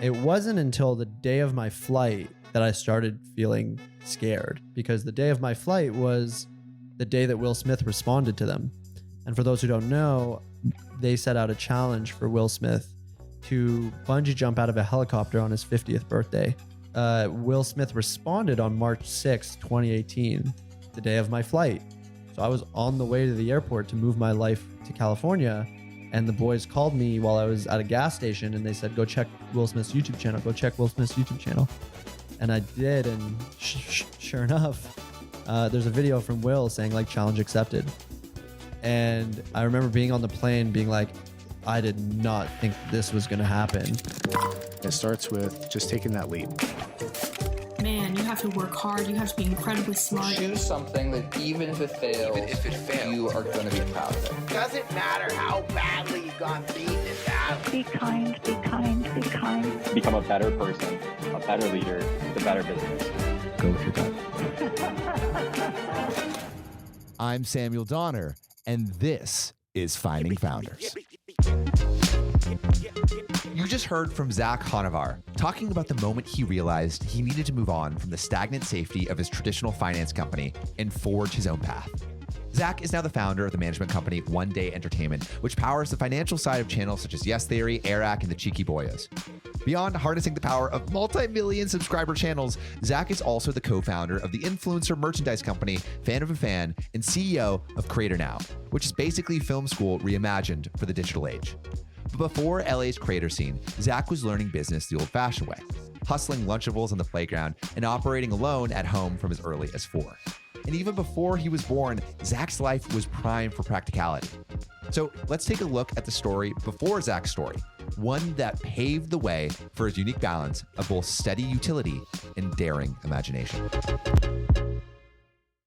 It wasn't until the day of my flight that I started feeling scared, because the day of my flight was the day that Will Smith responded to them. And for those who don't know, they set out a challenge for Will Smith to bungee jump out of a helicopter on his 50th birthday. Will Smith responded on March 6, 2018, the day of my flight. So I was on the way to the airport to move my life to California, and the boys called me while I was at a gas station, and they said, go check Will Smith's YouTube channel, go check Will Smith's YouTube channel. And I did, and sure enough, there's a video from Will saying like challenge accepted. And I remember being on the plane being like, I did not think this was going to happen. It starts with just taking that leap. Man, you have to work hard. You have to be incredibly smart. Choose something that even if it fails, you are going to be proud of it. Doesn't matter how badly you got beaten in battle. Be kind, be kind, be kind. Become a better person, a better leader, a better business. Go with your gut. I'm Samuel Donner, and this is Finding Founders. You just heard from Zack Honarvar talking about the moment he realized he needed to move on from the stagnant safety of his traditional finance company and forge his own path. Zack is now the founder of the management company One Day Entertainment, which powers the financial side of channels such as Yes Theory, Airac, and the Cheeky Boyas. Beyond harnessing the power of multi-million subscriber channels, Zack is also the co-founder of the influencer merchandise company Fan of a Fan and CEO of Creator Now, which is basically film school reimagined for the digital age. But before LA's creator scene, Zack was learning business the old-fashioned way, hustling Lunchables on the playground and operating alone at home from as early as 4. And even before he was born, Zack's life was primed for practicality. So let's take a look at the story before Zack's story, one that paved the way for his unique balance of both steady utility and daring imagination.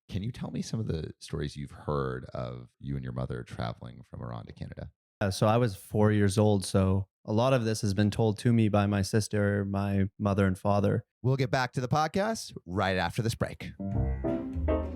Can you tell me some of the stories you've heard of you and your mother traveling from Iran to Canada? So I was 4 years old, so a lot of this has been told to me by my sister, my mother, and father. We'll get back to the podcast right after this break.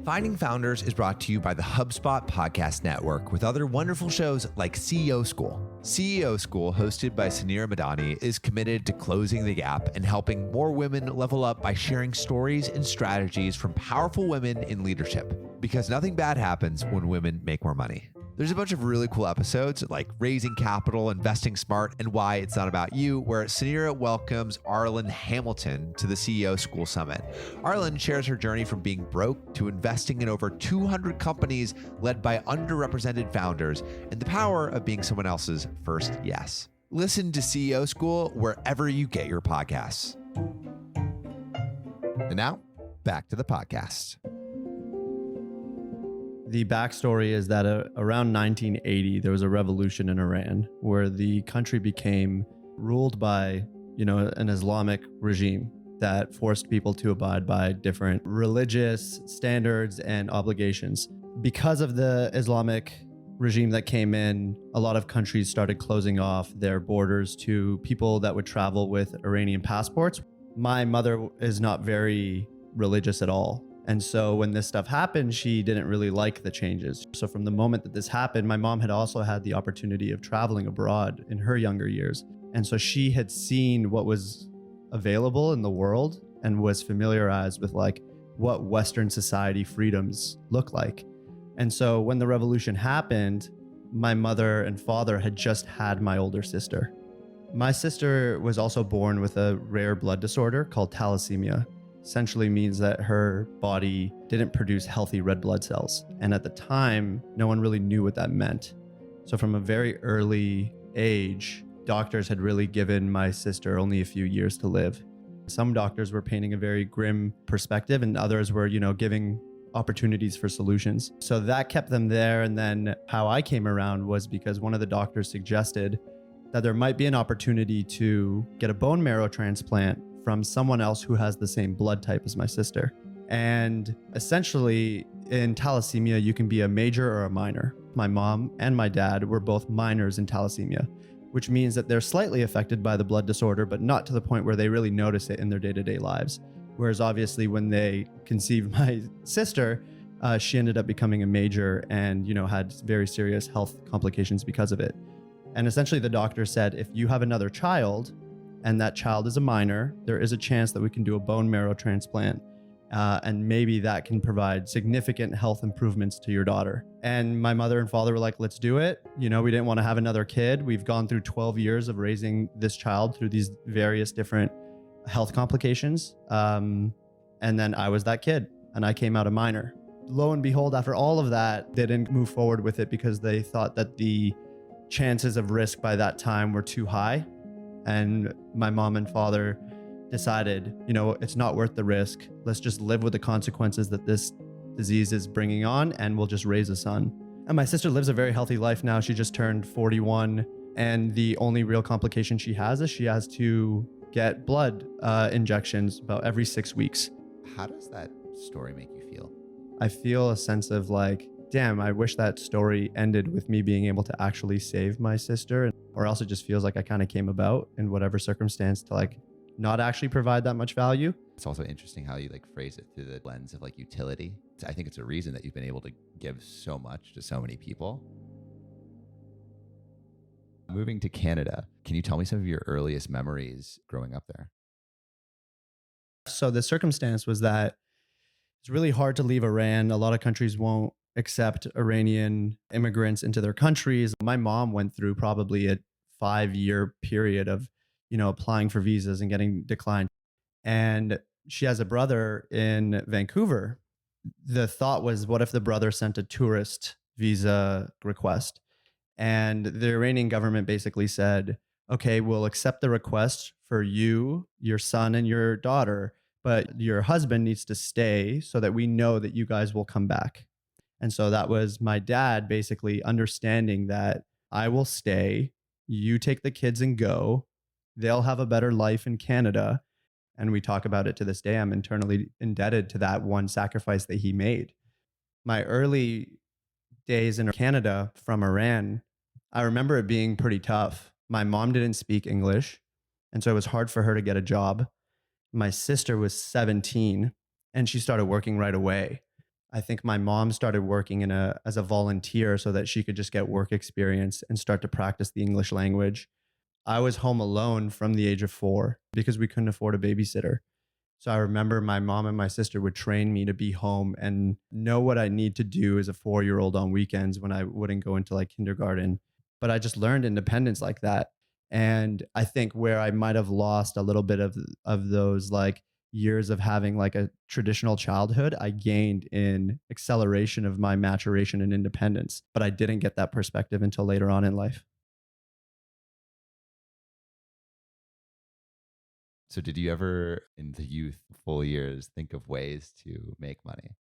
Finding Founders is brought to you by the HubSpot Podcast Network with other wonderful shows like CEO School. CEO School, hosted by Sanira Madani, is committed to closing the gap and helping more women level up by sharing stories and strategies from powerful women in leadership. Because nothing bad happens when women make more money. There's a bunch of really cool episodes like Raising Capital, Investing Smart, and Why It's Not About You, where Sanira welcomes Arlen Hamilton to the CEO School Summit. Arlen shares her journey from being broke to investing in over 200 companies led by underrepresented founders and the power of being someone else's first yes. Listen to CEO School wherever you get your podcasts. And now, back to the podcast. The backstory is that around 1980, there was a revolution in Iran where the country became ruled by, an Islamic regime that forced people to abide by different religious standards and obligations. Because of the Islamic regime that came in, a lot of countries started closing off their borders to people that would travel with Iranian passports. My mother is not very religious at all. And so when this stuff happened, she didn't really like the changes. So from the moment that this happened, my mom had also had the opportunity of traveling abroad in her younger years. And so she had seen what was available in the world and was familiarized with like what Western society freedoms look like. And so when the revolution happened, my mother and father had just had my older sister. My sister was also born with a rare blood disorder called thalassemia. Essentially means that her body didn't produce healthy red blood cells. And at the time, no one really knew what that meant. So from a very early age, doctors had really given my sister only a few years to live. Some doctors were painting a very grim perspective and others were, giving opportunities for solutions. So that kept them there. And then how I came around was because one of the doctors suggested that there might be an opportunity to get a bone marrow transplant from someone else who has the same blood type as my sister. And essentially in thalassemia, you can be a major or a minor. My mom and my dad were both minors in thalassemia, which means that they're slightly affected by the blood disorder, but not to the point where they really notice it in their day-to-day lives. Whereas obviously when they conceived my sister, she ended up becoming a major and, had very serious health complications because of it. And essentially the doctor said, if you have another child and that child is a minor, there is a chance that we can do a bone marrow transplant. And maybe that can provide significant health improvements to your daughter. And my mother and father were like, let's do it. You know, we didn't want to have another kid. We've gone through 12 years of raising this child through these various different health complications. And then I was that kid and I came out a minor. Lo and behold, after all of that, they didn't move forward with it because they thought that the chances of risk by that time were too high. And my mom and father decided, you know, it's not worth the risk. Let's just live with the consequences that this disease is bringing on, and we'll just raise a son. And my sister lives a very healthy life now. She just turned 41, and the only real complication she has is she has to get blood injections about every 6 weeks. How does that story make you feel? I feel a sense of like, damn, I wish that story ended with me being able to actually save my sister, or else it just feels like I kind of came about in whatever circumstance to like not actually provide that much value. It's also interesting how you like phrase it through the lens of like utility. I think it's a reason that you've been able to give so much to so many people. Moving to Canada, can you tell me some of your earliest memories growing up there? So the circumstance was that it's really hard to leave Iran. A lot of countries won't accept Iranian immigrants into their countries. My mom went through probably a 5-year period of, you know, applying for visas and getting declined. And she has a brother in Vancouver. The thought was, what if the brother sent a tourist visa request? And the Iranian government basically said, okay, we'll accept the request for you, your son, and your daughter, but your husband needs to stay so that we know that you guys will come back. And so that was my dad basically understanding that I will stay, you take the kids and go. They'll have a better life in Canada. And we talk about it to this day. I'm internally indebted to that one sacrifice that he made. My early days in Canada from Iran, I remember it being pretty tough. My mom didn't speak English, and so it was hard for her to get a job. My sister was 17 and she started working right away. I think my mom started working as a volunteer so that she could just get work experience and start to practice the English language. I was home alone from the age of 4 because we couldn't afford a babysitter. So I remember my mom and my sister would train me to be home and know what I need to do as a 4-year-old on weekends when I wouldn't go into like kindergarten. But I just learned independence like that. And I think where I might have lost a little bit of those like years of having like a traditional childhood, I gained in acceleration of my maturation and independence. But I didn't get that perspective until later on in life. So did you ever, in the youthful years, think of ways to make money?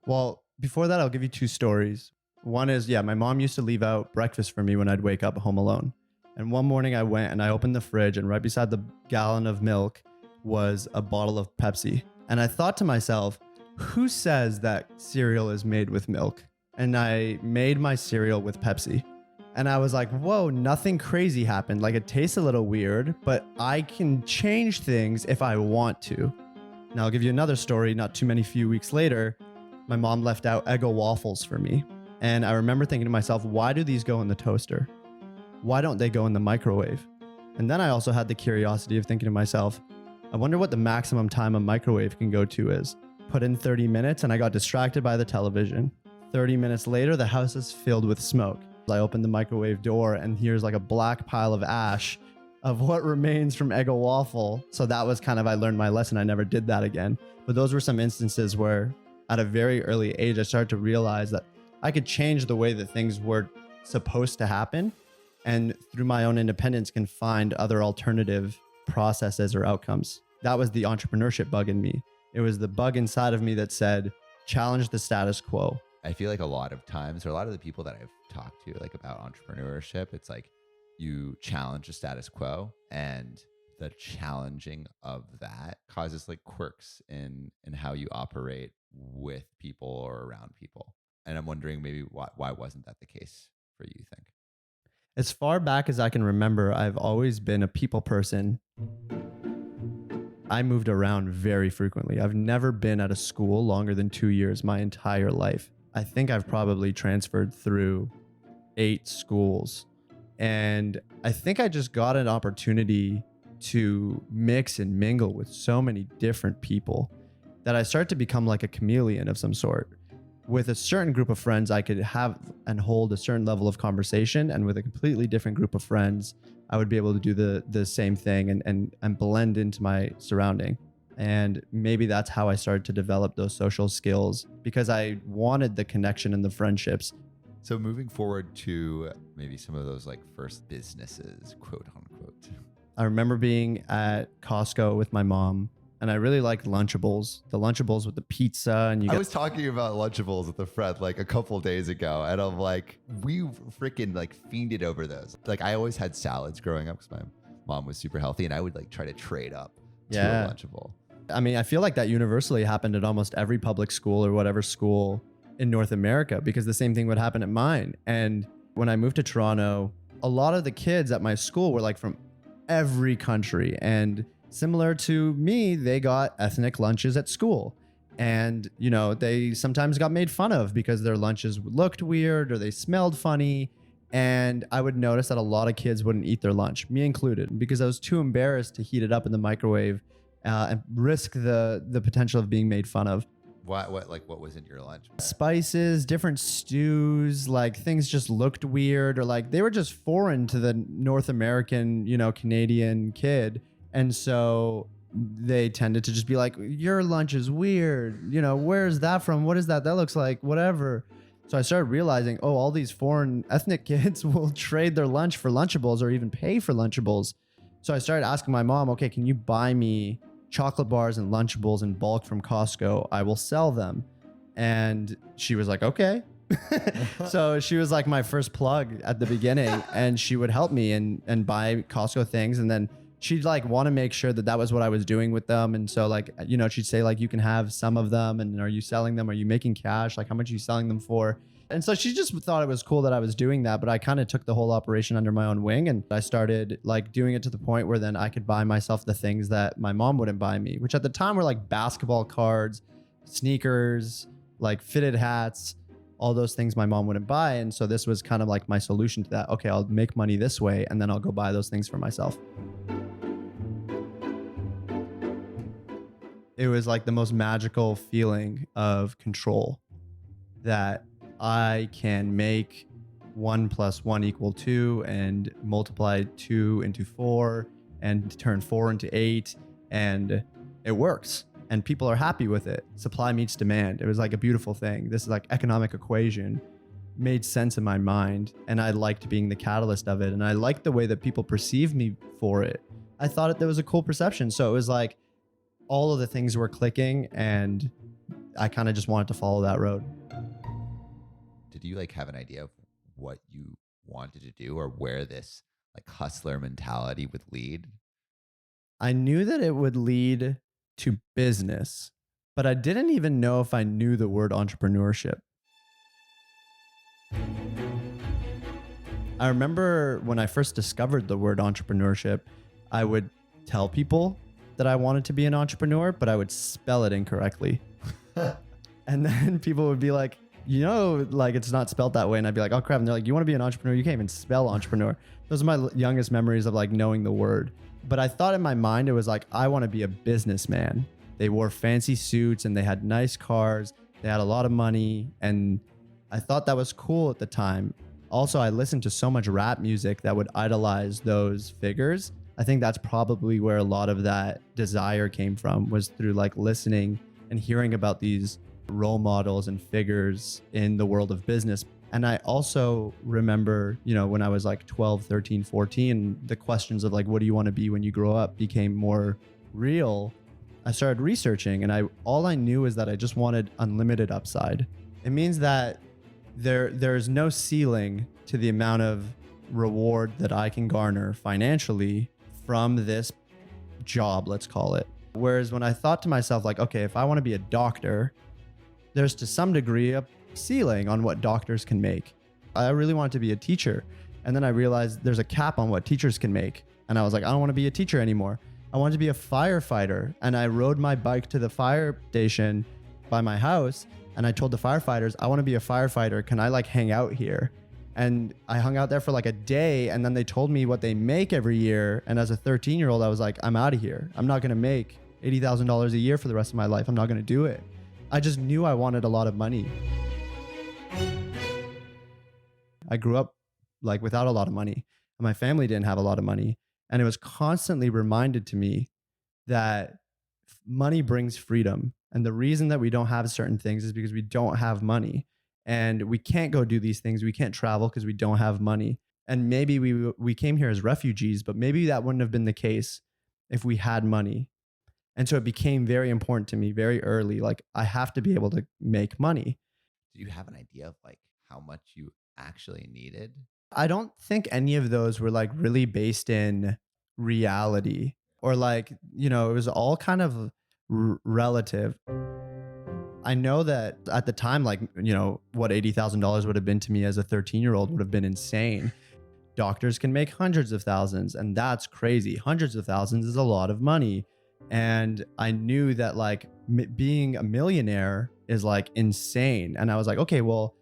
Well, before that, I'll give you 2 stories. One is, my mom used to leave out breakfast for me when I'd wake up home alone. And one morning I went and I opened the fridge, and right beside the gallon of milk was a bottle of Pepsi. And I thought to myself, who says that cereal is made with milk? And I made my cereal with Pepsi. And I was like, whoa, nothing crazy happened. Like, it tastes a little weird, but I can change things if I want to. Now I'll give you another story. Not too many few weeks later, my mom left out Eggo waffles for me. And I remember thinking to myself, why do these go in the toaster? Why don't they go in the microwave? And then I also had the curiosity of thinking to myself, I wonder what the maximum time a microwave can go to is. Put in 30 minutes and I got distracted by the television. 30 minutes later, the house is filled with smoke. I opened the microwave door and here's like a black pile of ash of what remains from Eggo waffle. So that was kind of, I learned my lesson. I never did that again. But those were some instances where at a very early age, I started to realize that I could change the way that things were supposed to happen. And through my own independence can find other alternative processes or outcomes. That was the entrepreneurship bug in me. It was the bug inside of me that said, challenge the status quo. I feel like a lot of times, or a lot of the people that I've talked to like about entrepreneurship, it's like you challenge the status quo, and the challenging of that causes like quirks in how you operate with people or around people. And I'm wondering maybe why wasn't that the case for you think? As far back as I can remember, I've always been a people person. I moved around very frequently. I've never been at a school longer than 2 years my entire life. I think I've probably transferred through 8 schools And I think I just got an opportunity to mix and mingle with so many different people that I started to become like a chameleon of some sort. With a certain group of friends, I could have and hold a certain level of conversation. And with a completely different group of friends, I would be able to do the same thing and blend into my surrounding. And maybe that's how I started to develop those social skills, because I wanted the connection and the friendships. So moving forward to maybe some of those like first businesses, quote unquote. I remember being at Costco with my mom, and I really liked Lunchables. The Lunchables with the pizza, and I was talking about Lunchables with a friend like a couple days ago, and I'm like, we freaking like fiended over those. Like I always had salads growing up because my mom was super healthy, and I would like try to trade up to a Lunchable. I mean, I feel like that universally happened at almost every public school or whatever school in North America, because the same thing would happen at mine. And when I moved to Toronto, a lot of the kids at my school were like from every country, and similar to me, they got ethnic lunches at school. And, you know, they sometimes got made fun of because their lunches looked weird or they smelled funny. And I would notice that a lot of kids wouldn't eat their lunch, me included, because I was too embarrassed to heat it up in the microwave and risk the potential of being made fun of. What was in your lunch? Spices, different stews, like things just looked weird, or like they were just foreign to the North American, you know, Canadian kid. And so they tended to just be like, your lunch is weird. You know, where's that from? What is that? That looks like whatever. So I started realizing, oh, all these foreign ethnic kids will trade their lunch for Lunchables or even pay for Lunchables. So I started asking my mom, okay, can you buy me chocolate bars and Lunchables in bulk from Costco? I will sell them. And she was like, okay. So she was like my first plug at the beginning, and she would help me and buy Costco things. And then she'd like want to make sure that that was what I was doing with them. And so like, you know, she'd say like, you can have some of them. And are you selling them? Are you making cash? Like, how much are you selling them for? And so she just thought it was cool that I was doing that, but I kind of took the whole operation under my own wing, and I started like doing it to the point where then I could buy myself the things that my mom wouldn't buy me, which at the time were like basketball cards, sneakers, like fitted hats, all those things my mom wouldn't buy. And so this was kind of like my solution to that. Okay, I'll make money this way, and then I'll go buy those things for myself. It was like the most magical feeling of control, that I can make 1 + 1 = 2 and multiply 2 into 4 and turn 4 into 8, and it works and people are happy with it. Supply meets demand. It was like a beautiful thing. This is like economic equation made sense in my mind, and I liked being the catalyst of it, and I liked the way that people perceived me for it. I thought there was a cool perception. So it was like all of the things were clicking, and I kind of just wanted to follow that road. Did you like have an idea of what you wanted to do or where this like hustler mentality would lead? I knew that it would lead to business, but I didn't even know if I knew the word entrepreneurship. I remember when I first discovered the word entrepreneurship, I would tell people that I wanted to be an entrepreneur, but I would spell it incorrectly. And then people would be like, you know, like it's not spelled that way. And I'd be like, oh crap. And they're like, you want to be an entrepreneur? You can't even spell entrepreneur. Those are my youngest memories of like knowing the word. But I thought in my mind, it was like, I want to be a businessman. They wore fancy suits and they had nice cars. They had a lot of money. And I thought that was cool at the time. Also, I listened to so much rap music that would idolize those figures. I think that's probably where a lot of that desire came from, was through like listening and hearing about these role models and figures in the world of business. And I also remember, you know, when I was like 12, 13, 14, the questions of like, what do you want to be when you grow up became more real. I started researching, and all I knew is that I just wanted unlimited upside. It means that there's no ceiling to the amount of reward that I can garner financially from this job, let's call it. Whereas when I thought to myself, like, okay, if I want to be a doctor, there's to some degree a ceiling on what doctors can make. I really wanted to be a teacher. And then I realized there's a cap on what teachers can make. And I was like, I don't want to be a teacher anymore. I wanted to be a firefighter. And I rode my bike to the fire station by my house. And I told the firefighters, I want to be a firefighter. Can I like hang out here? And I hung out there for like a day, and then they told me what they make every year. And as a 13-year-old, I was like, I'm out of here. I'm not going to make $80,000 a year for the rest of my life. I'm not going to do it. I just knew I wanted a lot of money. I grew up like without a lot of money, and my family didn't have a lot of money. And it was constantly reminded to me that money brings freedom. And the reason that we don't have certain things is because we don't have money. And we can't go do these things. We can't travel because we don't have money. And maybe we came here as refugees, but maybe that wouldn't have been the case if we had money. And so it became very important to me very early. Like, I have to be able to make money. Did you have an idea of like how much you actually needed? I don't think any of those were like really based in reality, or like, it was all kind of relative. I know that at the time, like, what $80,000 would have been to me as a 13-year-old would have been insane. Doctors can make hundreds of thousands, and that's crazy. Hundreds of thousands is a lot of money. And I knew that like being a millionaire is like insane. And I was like, okay, well,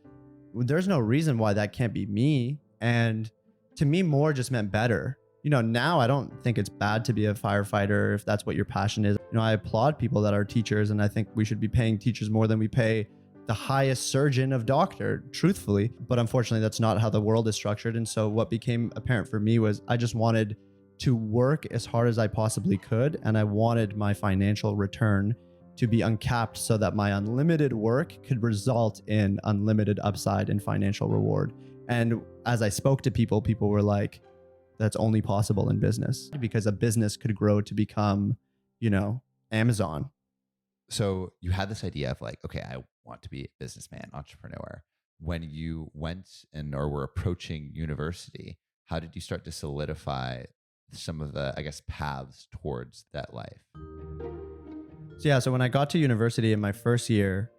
there's no reason why that can't be me. And to me, more just meant better. Now I don't think it's bad to be a firefighter if that's what your passion is. I applaud people that are teachers, and I think we should be paying teachers more than we pay the highest surgeon of doctor, truthfully. But unfortunately, that's not how the world is structured. And so what became apparent for me was I just wanted to work as hard as I possibly could. And I wanted my financial return to be uncapped so that my unlimited work could result in unlimited upside and financial reward. And as I spoke to people, people were like, that's only possible in business, because a business could grow to become, Amazon. So you had this idea of like, okay, I want to be a businessman, entrepreneur. When you went or were approaching university, how did you start to solidify some of the, I guess, paths towards that life? So when I got to university in my first year,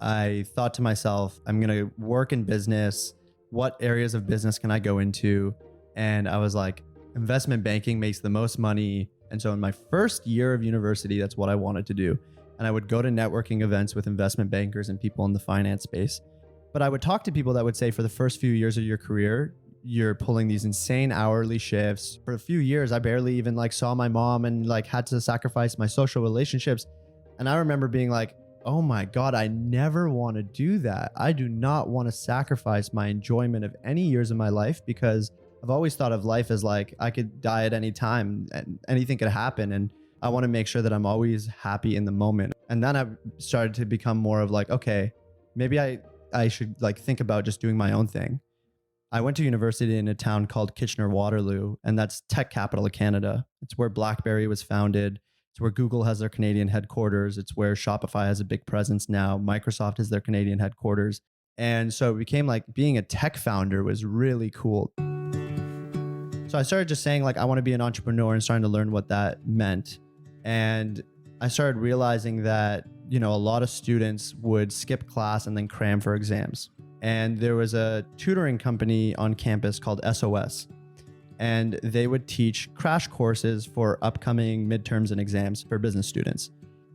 I thought to myself, I'm going to work in business. What areas of business can I go into? And I was like, investment banking makes the most money. And so in my first year of university, that's what I wanted to do. And I would go to networking events with investment bankers and people in the finance space. But I would talk to people that would say, for the first few years of your career, you're pulling these insane hourly shifts. For a few years, I barely even like saw my mom and like had to sacrifice my social relationships. And I remember being like, oh my God, I never want to do that. I do not want to sacrifice my enjoyment of any years of my life, because I've always thought of life as like, I could die at any time and anything could happen. And I want to make sure that I'm always happy in the moment. And then I started to become more of like, okay, maybe I should like think about just doing my own thing. I went to university in a town called Kitchener-Waterloo, and that's tech capital of Canada. It's where BlackBerry was founded. It's where Google has their Canadian headquarters. It's where Shopify has a big presence now. Microsoft has their Canadian headquarters. And so it became like being a tech founder was really cool. So I started just saying like, I want to be an entrepreneur, and starting to learn what that meant. And I started realizing that, a lot of students would skip class and then cram for exams. And there was a tutoring company on campus called SOS. And they would teach crash courses for upcoming midterms and exams for business students.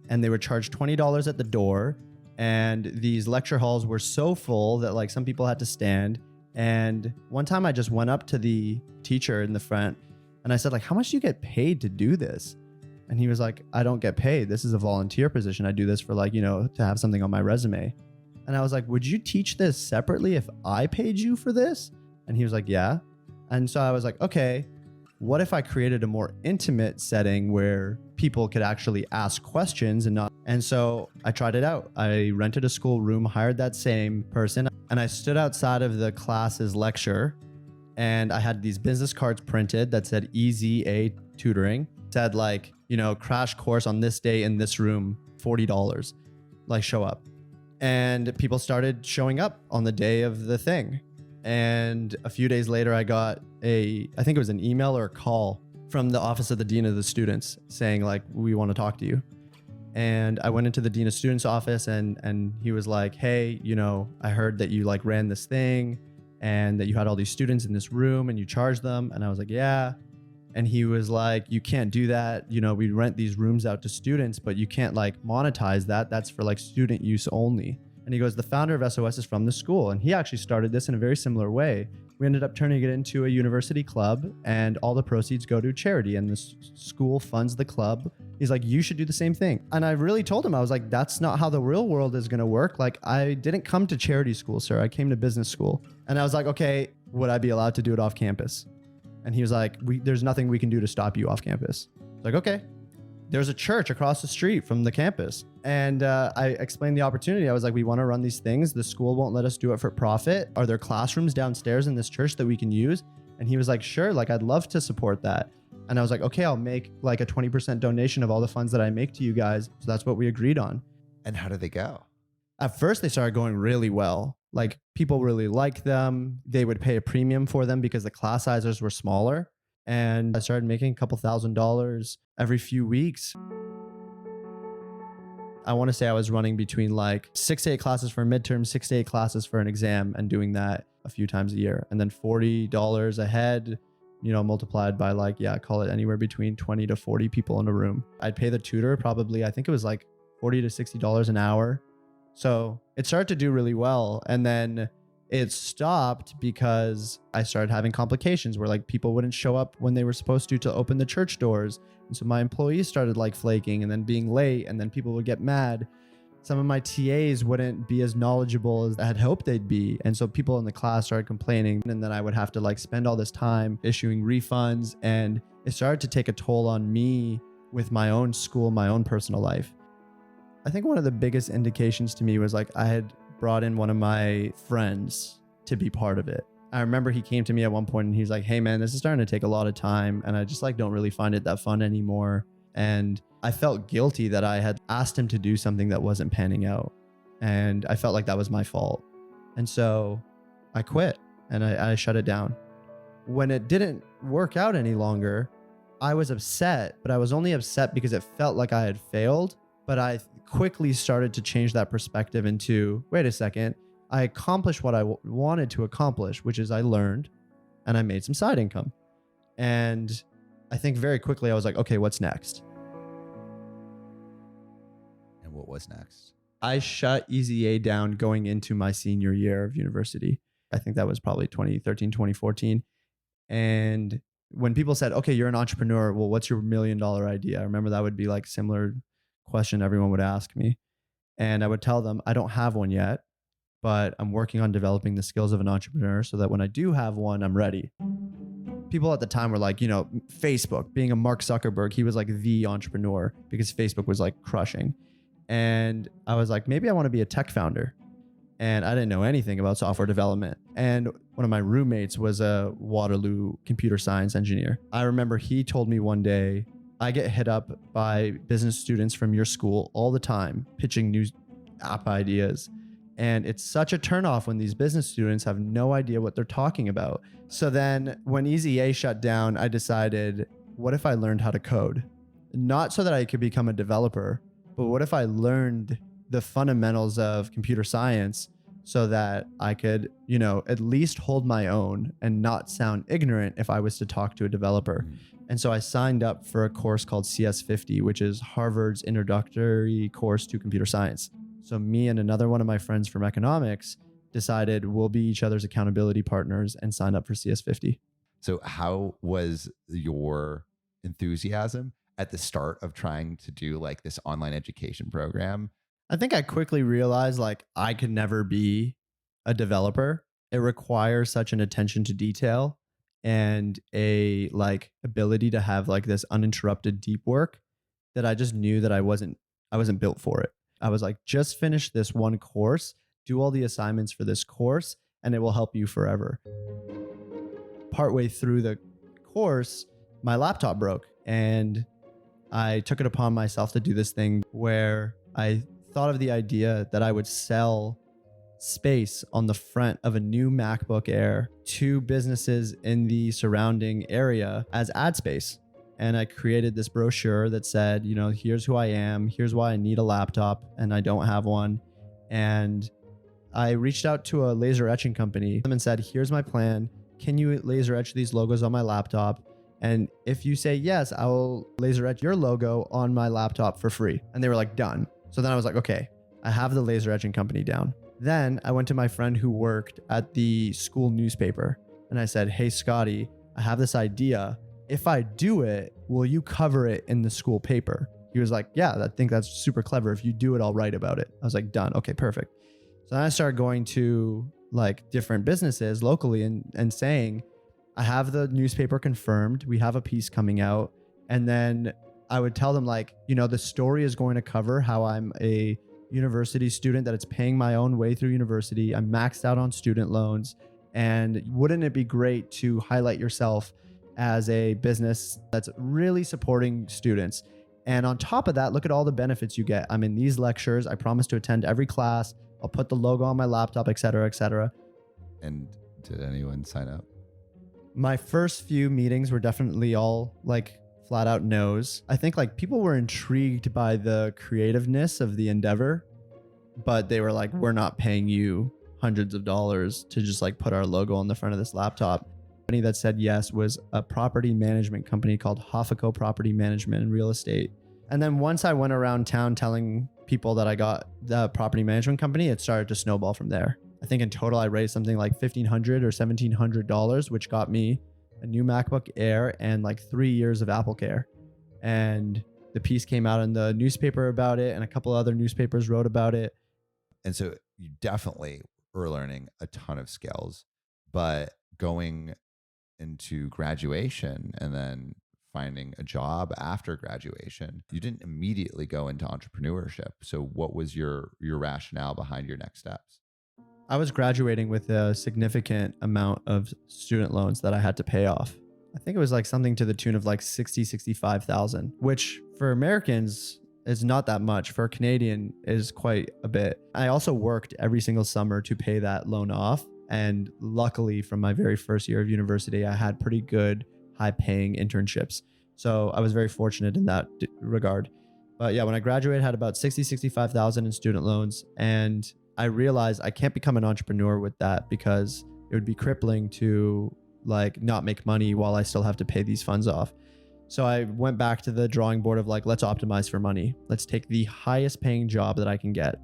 And they would charge $20 at the door. And these lecture halls were so full that like some people had to stand. And one time I just went up to the teacher in the front and I said, like, how much do you get paid to do this? And he was like, I don't get paid. This is a volunteer position. I do this for like, to have something on my resume. And I was like, would you teach this separately if I paid you for this? And he was like, yeah. And so I was like, okay, what if I created a more intimate setting where people could actually ask questions and not? And so I tried it out. I rented a school room, hired that same person, and I stood outside of the class's lecture, and I had these business cards printed that said EZA tutoring. It said like, crash course on this day in this room, $40, like show up. And people started showing up on the day of the thing. And a few days later, I got I think it was an email or a call from the office of the dean of the students saying like, we want to talk to you. And I went into the dean of students office, and he was like, hey, I heard that you like ran this thing and that you had all these students in this room and you charged them. And I was like, yeah. And he was like, you can't do that. We rent these rooms out to students, but you can't like monetize that. That's for like student use only. And And he goes, the founder of SOS is from the school. And he actually started this in a very similar way. We ended up turning it into a university club, and all the proceeds go to charity, and the school funds the club. He's like, you should do the same thing. And I really told him, I was like, that's not how the real world is going to work. Like, I didn't come to charity school, sir. I came to business school. And I was like, okay, would I be allowed to do it off campus? And he was like, there's nothing we can do to stop you off campus. I was like, okay. There's a church across the street from the campus. And I explained the opportunity. I was like, we want to run these things. The school won't let us do it for profit. Are there classrooms downstairs in this church that we can use? And he was like, sure, like I'd love to support that. And I was like, okay, I'll make like a 20% donation of all the funds that I make to you guys. So that's what we agreed on. And how did they go? At first, they started going really well. Like people really liked them. They would pay a premium for them because the class sizes were smaller. And I started making a couple $1,000s every few weeks. I want to say I was running between like 6 to 8 classes for a midterm, 6 to 8 classes for an exam, and doing that a few times a year. And then $40 a head, multiplied by like, call it anywhere between 20 to 40 people in a room. I'd pay the tutor probably, I think it was like $40 to $60 an hour. So it started to do really well. And then it stopped because I started having complications where like people wouldn't show up when they were supposed to open the church doors. And so my employees started like flaking and then being late, and then people would get mad. Some of my TAs wouldn't be as knowledgeable as I had hoped they'd be. And so people in the class started complaining, and then I would have to like spend all this time issuing refunds, and it started to take a toll on me with my own school, my own personal life. I think one of the biggest indications to me was like I had brought in one of my friends to be part of it. I remember he came to me at one point and he's like, hey man, this is starting to take a lot of time and I just like don't really find it that fun anymore. And I felt guilty that I had asked him to do something that wasn't panning out. And I felt like that was my fault. And so I quit and I shut it down. When it didn't work out any longer, I was upset, but I was only upset because it felt like I had failed. But I quickly started to change that perspective into, wait a second, I accomplished what I wanted to accomplish, which is I learned and I made some side income. And I think very quickly I was like, okay, what's next? And what was next? I shut Easy A down going into my senior year of university. I think that was probably 2013, 2014. And when people said, okay, you're an entrepreneur, well, what's your $1 million idea? I remember that would be like similar question everyone would ask me. And I would tell them, I don't have one yet, but I'm working on developing the skills of an entrepreneur so that when I do have one, I'm ready. People at the time were like, Facebook, being a Mark Zuckerberg, he was like the entrepreneur because Facebook was like crushing. And I was like, maybe I want to be a tech founder. And I didn't know anything about software development. And one of my roommates was a Waterloo computer science engineer. I remember he told me one day, I get hit up by business students from your school all the time, pitching new app ideas. And it's such a turnoff when these business students have no idea what they're talking about. So then when Easy A shut down, I decided, what if I learned how to code? Not so that I could become a developer, but what if I learned the fundamentals of computer science so that I could, at least hold my own and not sound ignorant if I was to talk to a developer. And so I signed up for a course called CS50, which is Harvard's introductory course to computer science. So me and another one of my friends from economics decided we'll be each other's accountability partners and signed up for CS50. So how was your enthusiasm at the start of trying to do like this online education program? I think I quickly realized like I could never be a developer. It requires such an attention to detail and a like ability to have like this uninterrupted deep work that I just knew that I wasn't built for it. I was like, just finish this one course, do all the assignments for this course, and it will help you forever. Partway through the course, my laptop broke and I took it upon myself to do this thing where I thought of the idea that I would sell space on the front of a new MacBook Air to businesses in the surrounding area as ad space. And I created this brochure that said, here's who I am, here's why I need a laptop and I don't have one. And I reached out to a laser etching company and said, here's my plan. Can you laser etch these logos on my laptop? And if you say yes, I will laser etch your logo on my laptop for free. And they were like, done. So then I was like, okay, I have the laser etching company down. Then I went to my friend who worked at the school newspaper and I said, hey, Scotty, I have this idea. If I do it, will you cover it in the school paper? He was like, yeah, I think that's super clever. If you do it, I'll write about it. I was like, done. Okay, perfect. So then I started going to like different businesses locally and saying, I have the newspaper confirmed. We have a piece coming out. And then I would tell them like, the story is going to cover how I'm a university student, that it's paying my own way through university. I'm maxed out on student loans. And wouldn't it be great to highlight yourself as a business that's really supporting students? And on top of that, look at all the benefits you get. I'm in these lectures. I promise to attend every class. I'll put the logo on my laptop, et cetera, et cetera. And did anyone sign up? My first few meetings were definitely all like flat out no's. I think like people were intrigued by the creativeness of the endeavor, but they were like, we're not paying you hundreds of dollars to just like put our logo on the front of this laptop. The company that said yes was a property management company called Hoffico Property Management and Real Estate. And then once I went around town telling people that I got the property management company, it started to snowball from there. I think in total I raised something like $1,500 or $1,700, which got me a new MacBook Air and like 3 years of Apple Care. And the piece came out in the newspaper about it, and a couple other newspapers wrote about it. And so you definitely were learning a ton of skills, but going into graduation and then finding a job after graduation, you didn't immediately go into entrepreneurship. So what was your rationale behind your next steps? I was graduating with a significant amount of student loans that I had to pay off. I think it was like something to the tune of like 65,000, which for Americans is not that much. For a Canadian is quite a bit. I also worked every single summer to pay that loan off. And luckily from my very first year of university, I had pretty good high paying internships. So I was very fortunate in that regard. But yeah, when I graduated, I had about 65,000 in student loans. And I realized I can't become an entrepreneur with that because it would be crippling to like not make money while I still have to pay these funds off. So I went back to the drawing board of like, let's optimize for money. Let's take the highest paying job that I can get.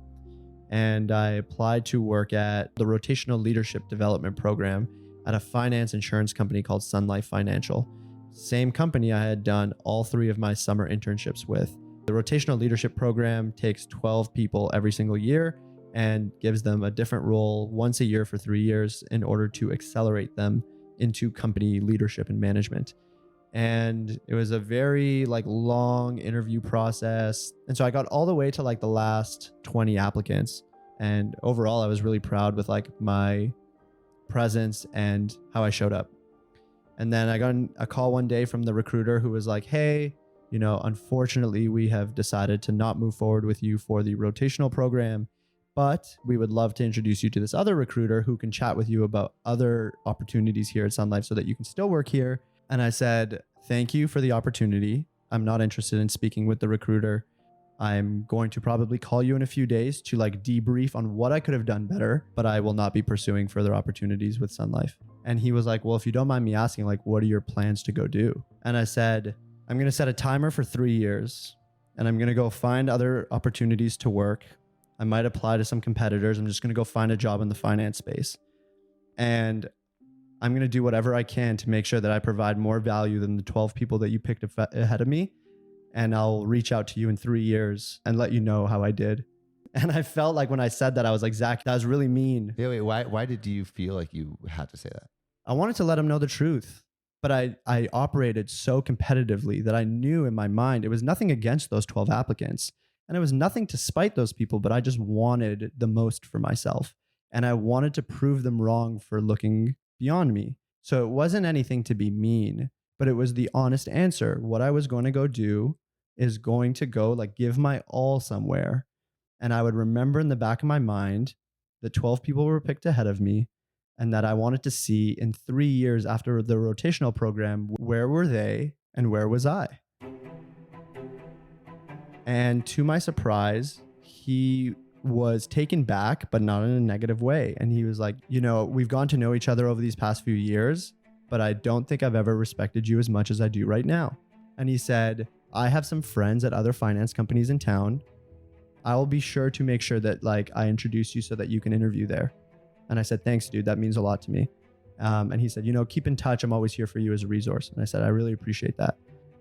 And I applied to work at the Rotational Leadership Development Program at a finance insurance company called Sun Life Financial. Same company I had done all 3 of my summer internships with. The Rotational Leadership Program takes 12 people every single year and gives them a different role once a year for 3 years in order to accelerate them into company leadership and management. And it was a very like long interview process. And so I got all the way to like the last 20 applicants. And overall, I was really proud with like my presence and how I showed up. And then I got a call one day from the recruiter who was like, hey, unfortunately, we have decided to not move forward with you for the rotational program, but we would love to introduce you to this other recruiter who can chat with you about other opportunities here at Sun Life so that you can still work here. And I said, thank you for the opportunity. I'm not interested in speaking with the recruiter. I'm going to probably call you in a few days to like debrief on what I could have done better, but I will not be pursuing further opportunities with Sun Life. And he was like, well, if you don't mind me asking, like, what are your plans to go do? And I said, I'm going to set a timer for 3 years and I'm going to go find other opportunities to work. I might apply to some competitors. I'm just going to go find a job in the finance space. And I'm going to do whatever I can to make sure that I provide more value than the 12 people that you picked ahead of me. And I'll reach out to you in 3 years and let you know how I did. And I felt like when I said that, I was like, Zach, that was really mean. Yeah, wait, why did you feel like you had to say that? I wanted to let him know the truth. But I operated so competitively that I knew in my mind it was nothing against those 12 applicants. And it was nothing to spite those people, but I just wanted the most for myself. And I wanted to prove them wrong for looking beyond me. So it wasn't anything to be mean, but it was the honest answer. What I was going to go do is going to go like give my all somewhere. And I would remember in the back of my mind that 12 people were picked ahead of me and that I wanted to see in 3 years after the rotational program, where were they and where was I? And to my surprise, he was taken back, but not in a negative way. And he was like, we've gotten to know each other over these past few years, but I don't think I've ever respected you as much as I do right now. And he said, I have some friends at other finance companies in town. I will be sure to make sure that like I introduce you so that you can interview there. And I said, thanks, dude. That means a lot to me. And he said, keep in touch. I'm always here for you as a resource. And I said, I really appreciate that.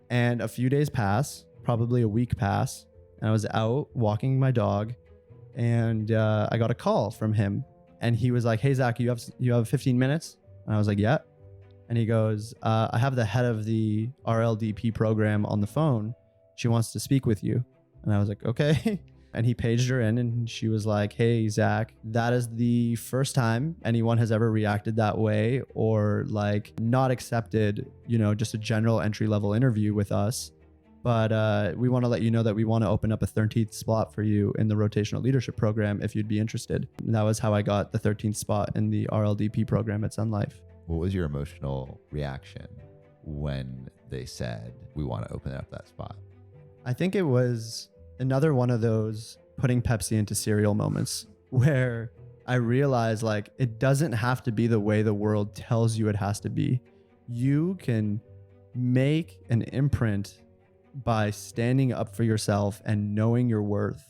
And a few days pass, probably a week pass, and I was out walking my dog, and I got a call from him, and he was like, hey, Zach, you have 15 minutes? And I was like, yeah. And he goes, I have the head of the RLDP program on the phone. She wants to speak with you. And I was like, okay. And he paged her in, and she was like, hey, Zach, that is the first time anyone has ever reacted that way or like not accepted, just a general entry level interview with us. But we want to let you know that we want to open up a 13th spot for you in the rotational leadership program if you'd be interested. And that was how I got the 13th spot in the RLDP program at Sun Life. What was your emotional reaction when they said, we want to open up that spot? I think it was another one of those putting Pepsi into cereal moments where I realized like it doesn't have to be the way the world tells you it has to be. You can make an imprint by standing up for yourself and knowing your worth.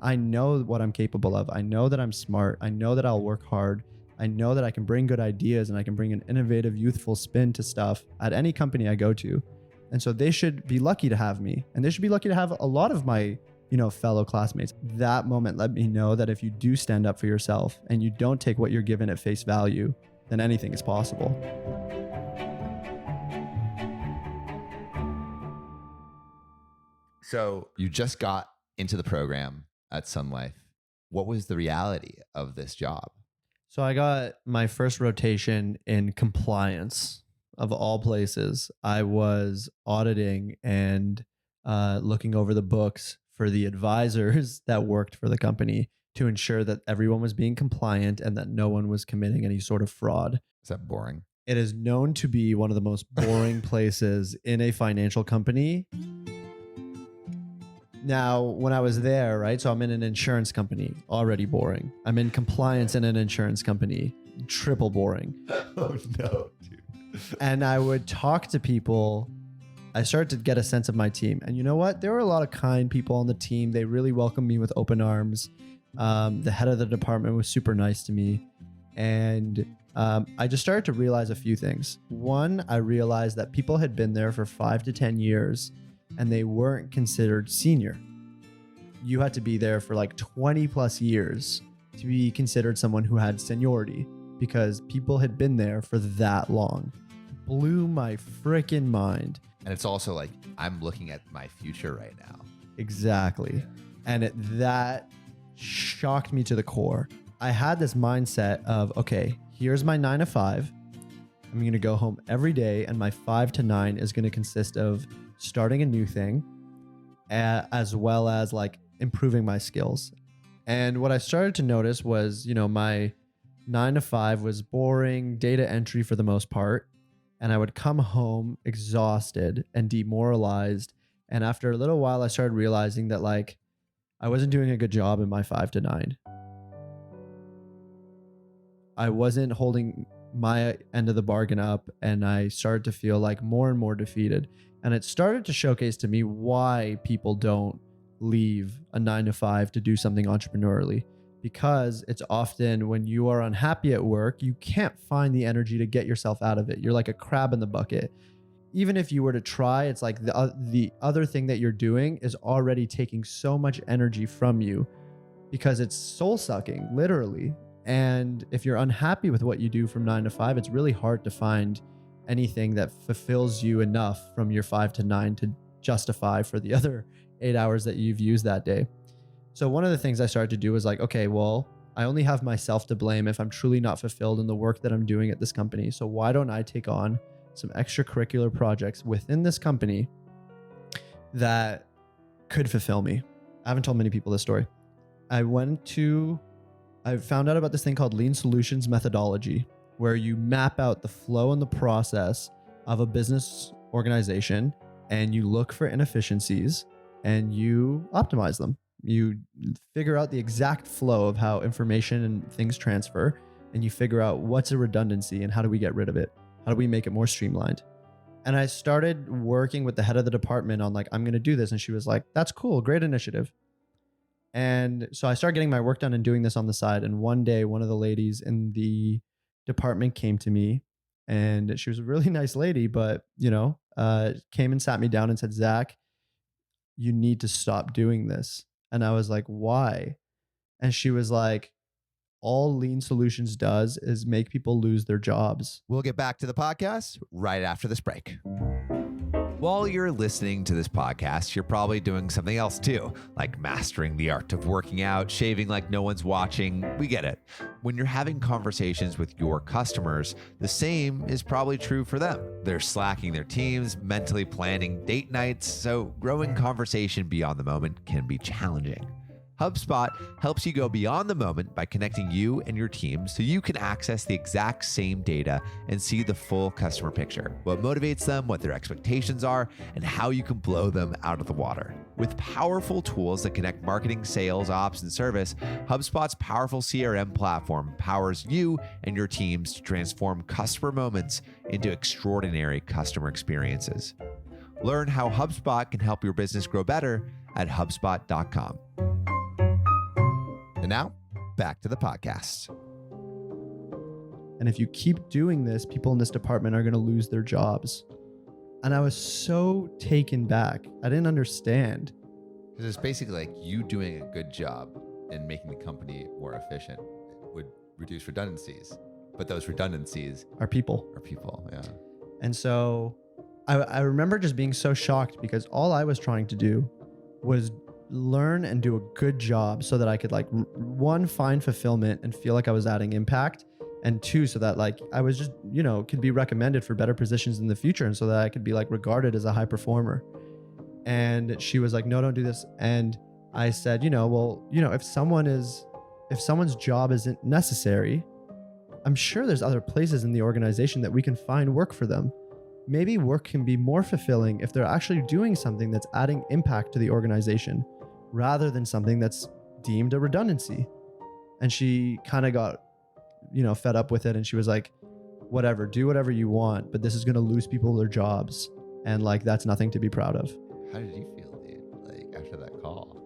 I know what I'm capable of. I know that I'm smart. I know that I'll work hard. I know that I can bring good ideas and I can bring an innovative, youthful spin to stuff at any company I go to. And so they should be lucky to have me. And they should be lucky to have a lot of my, fellow classmates. That moment let me know that if you do stand up for yourself and you don't take what you're given at face value, then anything is possible. So you just got into the program at Sun Life. What was the reality of this job? So I got my first rotation in compliance. Of all places, I was auditing and looking over the books for the advisors that worked for the company to ensure that everyone was being compliant and that no one was committing any sort of fraud. Is that boring? It is known to be one of the most boring places in a financial company. Now, when I was there, right? So I'm in an insurance company, already boring. I'm in compliance in an insurance company, triple boring. Oh no, dude. And I would talk to people. I started to get a sense of my team. And you know what? There were a lot of kind people on the team. They really welcomed me with open arms. The head of the department was super nice to me. And I just started to realize a few things. One, I realized that people had been there for 5 to 10 years and they weren't considered senior. You had to be there for like 20 plus years to be considered someone who had seniority because people had been there for that long. Blew my freaking mind. And it's also like, I'm looking at my future right now. Exactly. And that shocked me to the core. I had this mindset of, okay, here's my 9 to 5. I'm going to go home every day, and my 5 to 9 is going to consist of starting a new thing, as well as like improving my skills. And what I started to notice was, my 9 to 5 was boring data entry for the most part. And I would come home exhausted and demoralized. And after a little while, I started realizing that like I wasn't doing a good job in my 5 to 9. I wasn't holding my end of the bargain up, and I started to feel like more and more defeated. And it started to showcase to me why people don't leave a 9 to 5 to do something entrepreneurially. Because it's often when you are unhappy at work, you can't find the energy to get yourself out of it. You're like a crab in the bucket. Even if you were to try, it's like the other thing that you're doing is already taking so much energy from you because it's soul sucking, literally. And if you're unhappy with what you do from 9 to 5, it's really hard to find anything that fulfills you enough from your 5 to 9 to justify for the other 8 hours that you've used that day. So one of the things I started to do was like, okay, well, I only have myself to blame if I'm truly not fulfilled in the work that I'm doing at this company. So why don't I take on some extracurricular projects within this company that could fulfill me? I haven't told many people this story. I found out about this thing called Lean Solutions methodology, where you map out the flow and the process of a business organization and you look for inefficiencies and you optimize them. You figure out the exact flow of how information and things transfer, and you figure out what's a redundancy and how do we get rid of it? How do we make it more streamlined? And I started working with the head of the department on like, I'm going to do this. And she was like, that's cool. Great initiative. And so I started getting my work done and doing this on the side. And one day, one of the ladies in the department came to me, and she was a really nice lady, but came and sat me down and said, Zach, you need to stop doing this. And I was like, why? And she was like, all Lean Solutions does is make people lose their jobs. We'll get back to the podcast right after this break. While you're listening to this podcast, you're probably doing something else too, like mastering the art of working out, shaving like no one's watching. We get it. When you're having conversations with your customers, the same is probably true for them. They're slacking their teams, mentally planning date nights, so growing conversation beyond the moment can be challenging. HubSpot helps you go beyond the moment by connecting you and your team so you can access the exact same data and see the full customer picture, what motivates them, what their expectations are, and how you can blow them out of the water. With powerful tools that connect marketing, sales, ops, and service, HubSpot's powerful CRM platform powers you and your teams to transform customer moments into extraordinary customer experiences. Learn how HubSpot can help your business grow better at HubSpot.com. And now, back to the podcast. And if you keep doing this, people in this department are going to lose their jobs. And I was so taken back. I didn't understand. Because it's basically like you doing a good job and making the company more efficient would reduce redundancies. But those redundancies Are people. yeah. And so I remember just being so shocked because all I was trying to do was learn and do a good job so that I could one, find fulfillment and feel like I was adding impact, and two, so that I was just, could be recommended for better positions in the future, and so that I could be regarded as a high performer. And she was like, no, don't do this. And I said, if someone's job isn't necessary, I'm sure there's other places in the organization that we can find work for them. Maybe work can be more fulfilling if they're actually doing something that's adding impact to the organization rather than something that's deemed a redundancy. And she kind of got, fed up with it. And she was like, whatever, do whatever you want, but this is going to lose people their jobs. And that's nothing to be proud of. How did you feel, dude? After that call?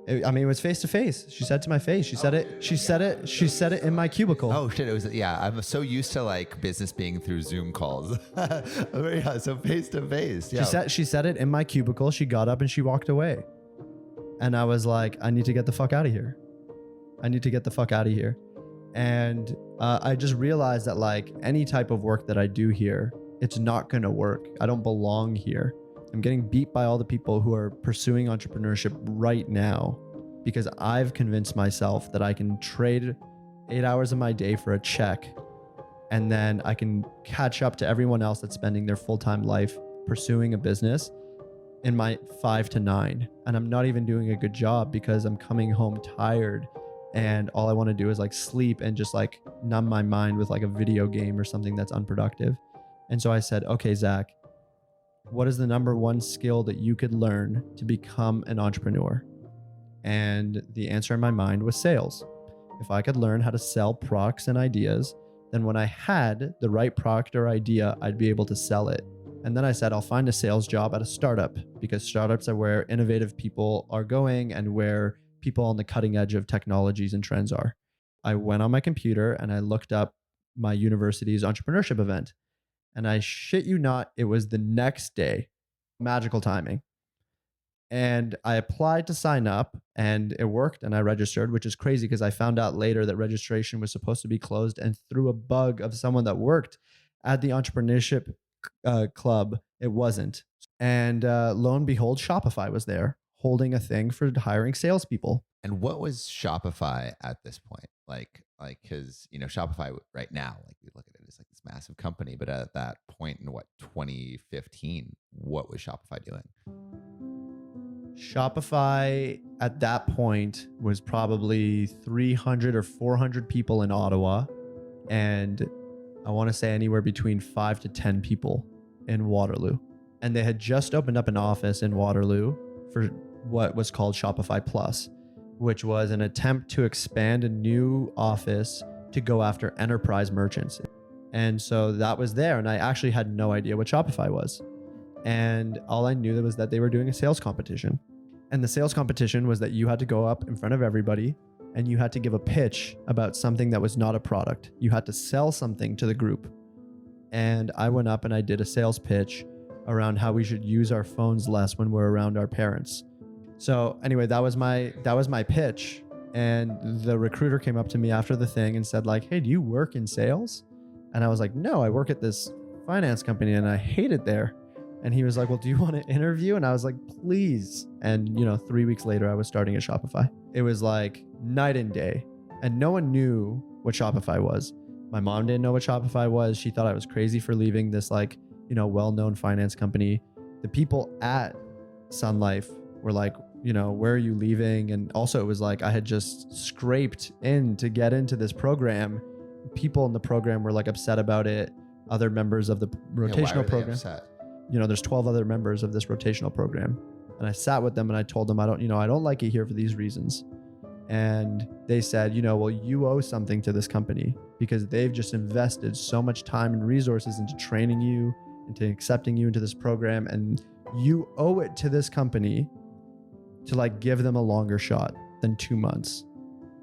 It was face to face. She said to my face. She said it in my cubicle. Oh shit! It was I'm so used to business being through Zoom calls. Yeah, so face to face. Yeah. She said it in my cubicle. She got up and she walked away. And I was like, I need to get the fuck out of here. And I just realized that any type of work that I do here, it's not going to work. I don't belong here. I'm getting beat by all the people who are pursuing entrepreneurship right now because I've convinced myself that I can trade 8 hours of my day for a check, and then I can catch up to everyone else that's spending their full-time life pursuing a business in my 5 to 9. And I'm not even doing a good job because I'm coming home tired and all I want to do is sleep and just numb my mind with a video game or something that's unproductive. And so I said, okay, Zach, what is the number one skill that you could learn to become an entrepreneur? And the answer in my mind was sales. If I could learn how to sell products and ideas, then when I had the right product or idea, I'd be able to sell it. And then I said, I'll find a sales job at a startup because startups are where innovative people are going and where people on the cutting edge of technologies and trends are. I went on my computer and I looked up my university's entrepreneurship event. And I shit you not, it was the next day. Magical timing. And I applied to sign up and it worked and I registered, which is crazy because I found out later that registration was supposed to be closed, and through a bug of someone that worked at the entrepreneurship club, it wasn't. And lo and behold, Shopify was there holding a thing for hiring salespeople. And what was Shopify at this point? Because Shopify right now, we look at it as this massive company, but at that point in 2015, what was Shopify doing? Shopify at that point was probably 300 or 400 people in Ottawa, and I want to say anywhere between 5 to 10 people in Waterloo. And they had just opened up an office in Waterloo for what was called Shopify Plus, which was an attempt to expand a new office to go after enterprise merchants. And so that was there. And I actually had no idea what Shopify was. And all I knew was that they were doing a sales competition. And the sales competition was that you had to go up in front of everybody and you had to give a pitch about something that was not a product. You had to sell something to the group. And I went up and I did a sales pitch around how we should use our phones less when we're around our parents. So anyway, that was my pitch. And the recruiter came up to me after the thing and said like, hey, do you work in sales? And I was like, no, I work at this finance company and I hate it there. And he was like, well, do you want to interview? And I was like, please. And 3 weeks later, I was starting at Shopify. It was like night and day. And no one knew what Shopify was. My mom didn't know what Shopify was. She thought I was crazy for leaving this well-known finance company. The people at Sun Life were like, where are you leaving? And also it was like, I had just scraped in to get into this program. People in the program were like upset about it. Other members of the rotational program. Upset? There's 12 other members of this rotational program. And I sat with them and I told them, I don't like it here for these reasons. And they said, well, you owe something to this company because they've just invested so much time and resources into training you, into accepting you into this program. And you owe it to this company to like give them a longer shot than 2 months.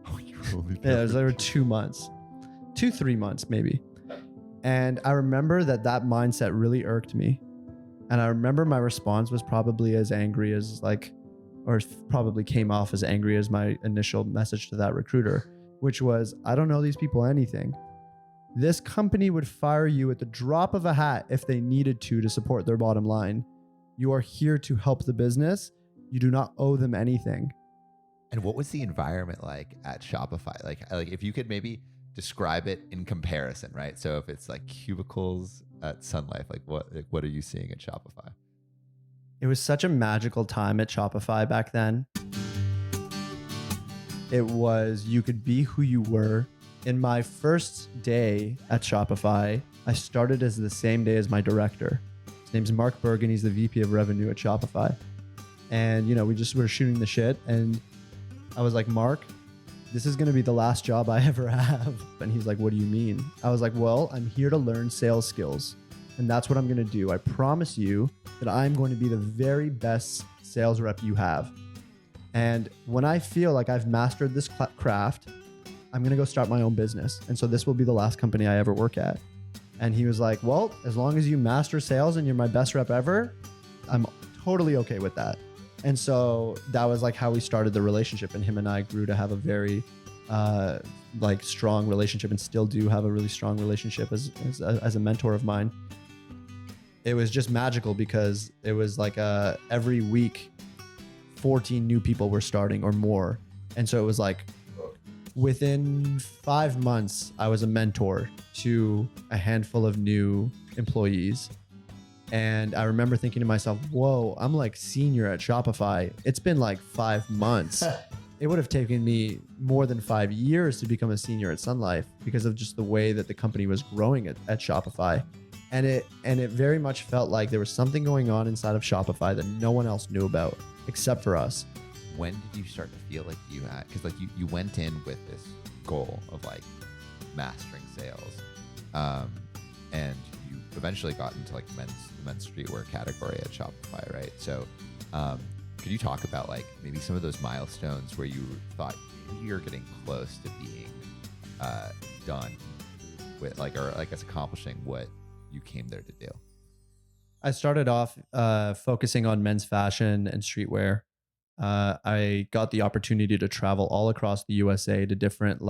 Oh, you really Yeah, it was over 2 months, 3 months maybe. And I remember that mindset really irked me. And I remember my response was probably as angry as probably came off as angry as my initial message to that recruiter, which was, I don't know these people anything. This company would fire you at the drop of a hat if they needed to support their bottom line. You are here to help the business. You do not owe them anything. And what was the environment like at Shopify? Like if you could maybe describe it in comparison, right? So if it's like cubicles at Sun Life, like what are you seeing at Shopify? It was such a magical time at Shopify back then. It was, you could be who you were. In my first day at Shopify, I started as the same day as my director. His name's Mark Bergen. He's the VP of Revenue at Shopify. And, we just were shooting the shit. And I was like, Mark, this is going to be the last job I ever have. And he's like, what do you mean? I was like, well, I'm here to learn sales skills. And that's what I'm going to do. I promise you that I'm going to be the very best sales rep you have. And when I feel like I've mastered this craft, I'm going to go start my own business. And so this will be the last company I ever work at. And he was like, well, as long as you master sales and you're my best rep ever, I'm totally okay with that. And so that was like how we started the relationship, and him and I grew to have a very strong relationship, and still do have a really strong relationship as a mentor of mine. It was just magical because it was like every week 14 new people were starting or more. And so it was like within 5 months, I was a mentor to a handful of new employees. And I remember thinking to myself, whoa, I'm like senior at Shopify. It's been like 5 months. It would have taken me more than 5 years to become a senior at Sun Life because of just the way that the company was growing at Shopify. And it very much felt like there was something going on inside of Shopify that no one else knew about except for us. When did you start to feel like you had, because like you went in with this goal of like mastering sales, and you eventually got into like the men's streetwear category at Shopify, right? So could you talk about like maybe some of those milestones where you thought you're getting close to being done with or accomplishing what you came there to do? I started off focusing on men's fashion and streetwear. I got the opportunity to travel all across the USA to different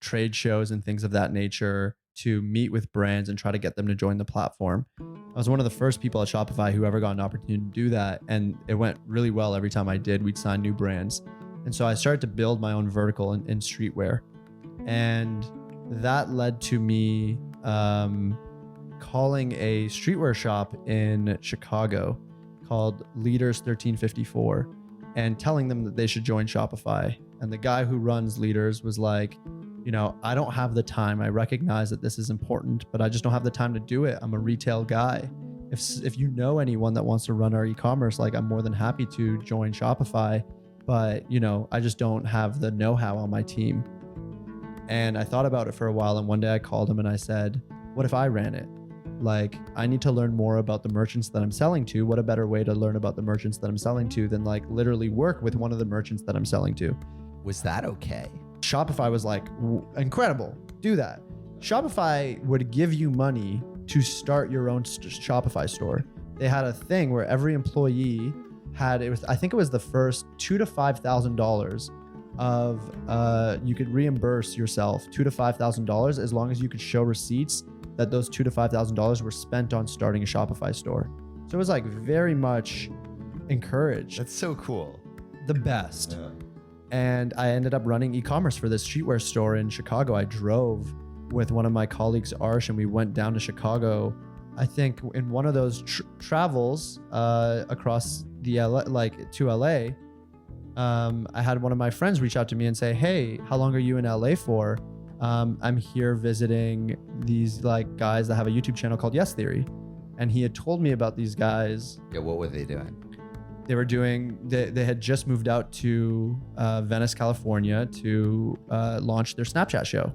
trade shows and things of that nature to meet with brands and try to get them to join the platform. I was one of the first people at Shopify who ever got an opportunity to do that. And it went really well every time I did. We'd sign new brands. And so I started to build my own vertical in streetwear. And that led to me calling a streetwear shop in Chicago called Leaders 1354 and telling them that they should join Shopify. And the guy who runs Leaders was like, I don't have the time. I recognize that this is important, but I just don't have the time to do it. I'm a retail guy. If you know anyone that wants to run our e-commerce, I'm more than happy to join Shopify, but I just don't have the know-how on my team. And I thought about it for a while. And one day I called him and I said, what if I ran it? like, I need to learn more about the merchants that I'm selling to. What a better way to learn about the merchants that I'm selling to than like literally work with one of the merchants that I'm selling to. Was that okay? Shopify was like, incredible, do that. Shopify would give you money to start your own Shopify store. They had a thing where every employee had, I think it was the first $2,000 to $5,000 of, you could reimburse yourself $2,000 to $5,000 as long as you could show receipts that those $2,000 to $5,000 were spent on starting a Shopify store. So it was like very much encouraged. That's so cool. The best. Yeah. And I ended up running e-commerce for this streetwear store in Chicago. I drove with one of my colleagues, Arsh, and we went down to Chicago. I think in one of those travels across the to LA, I had one of my friends reach out to me and say, "Hey, how long are you in LA for? I'm here visiting these like guys that have a YouTube channel called Yes Theory." And he had told me about these guys. Yeah, what were they doing? They were doing, they had just moved out to Venice, California to launch their Snapchat show.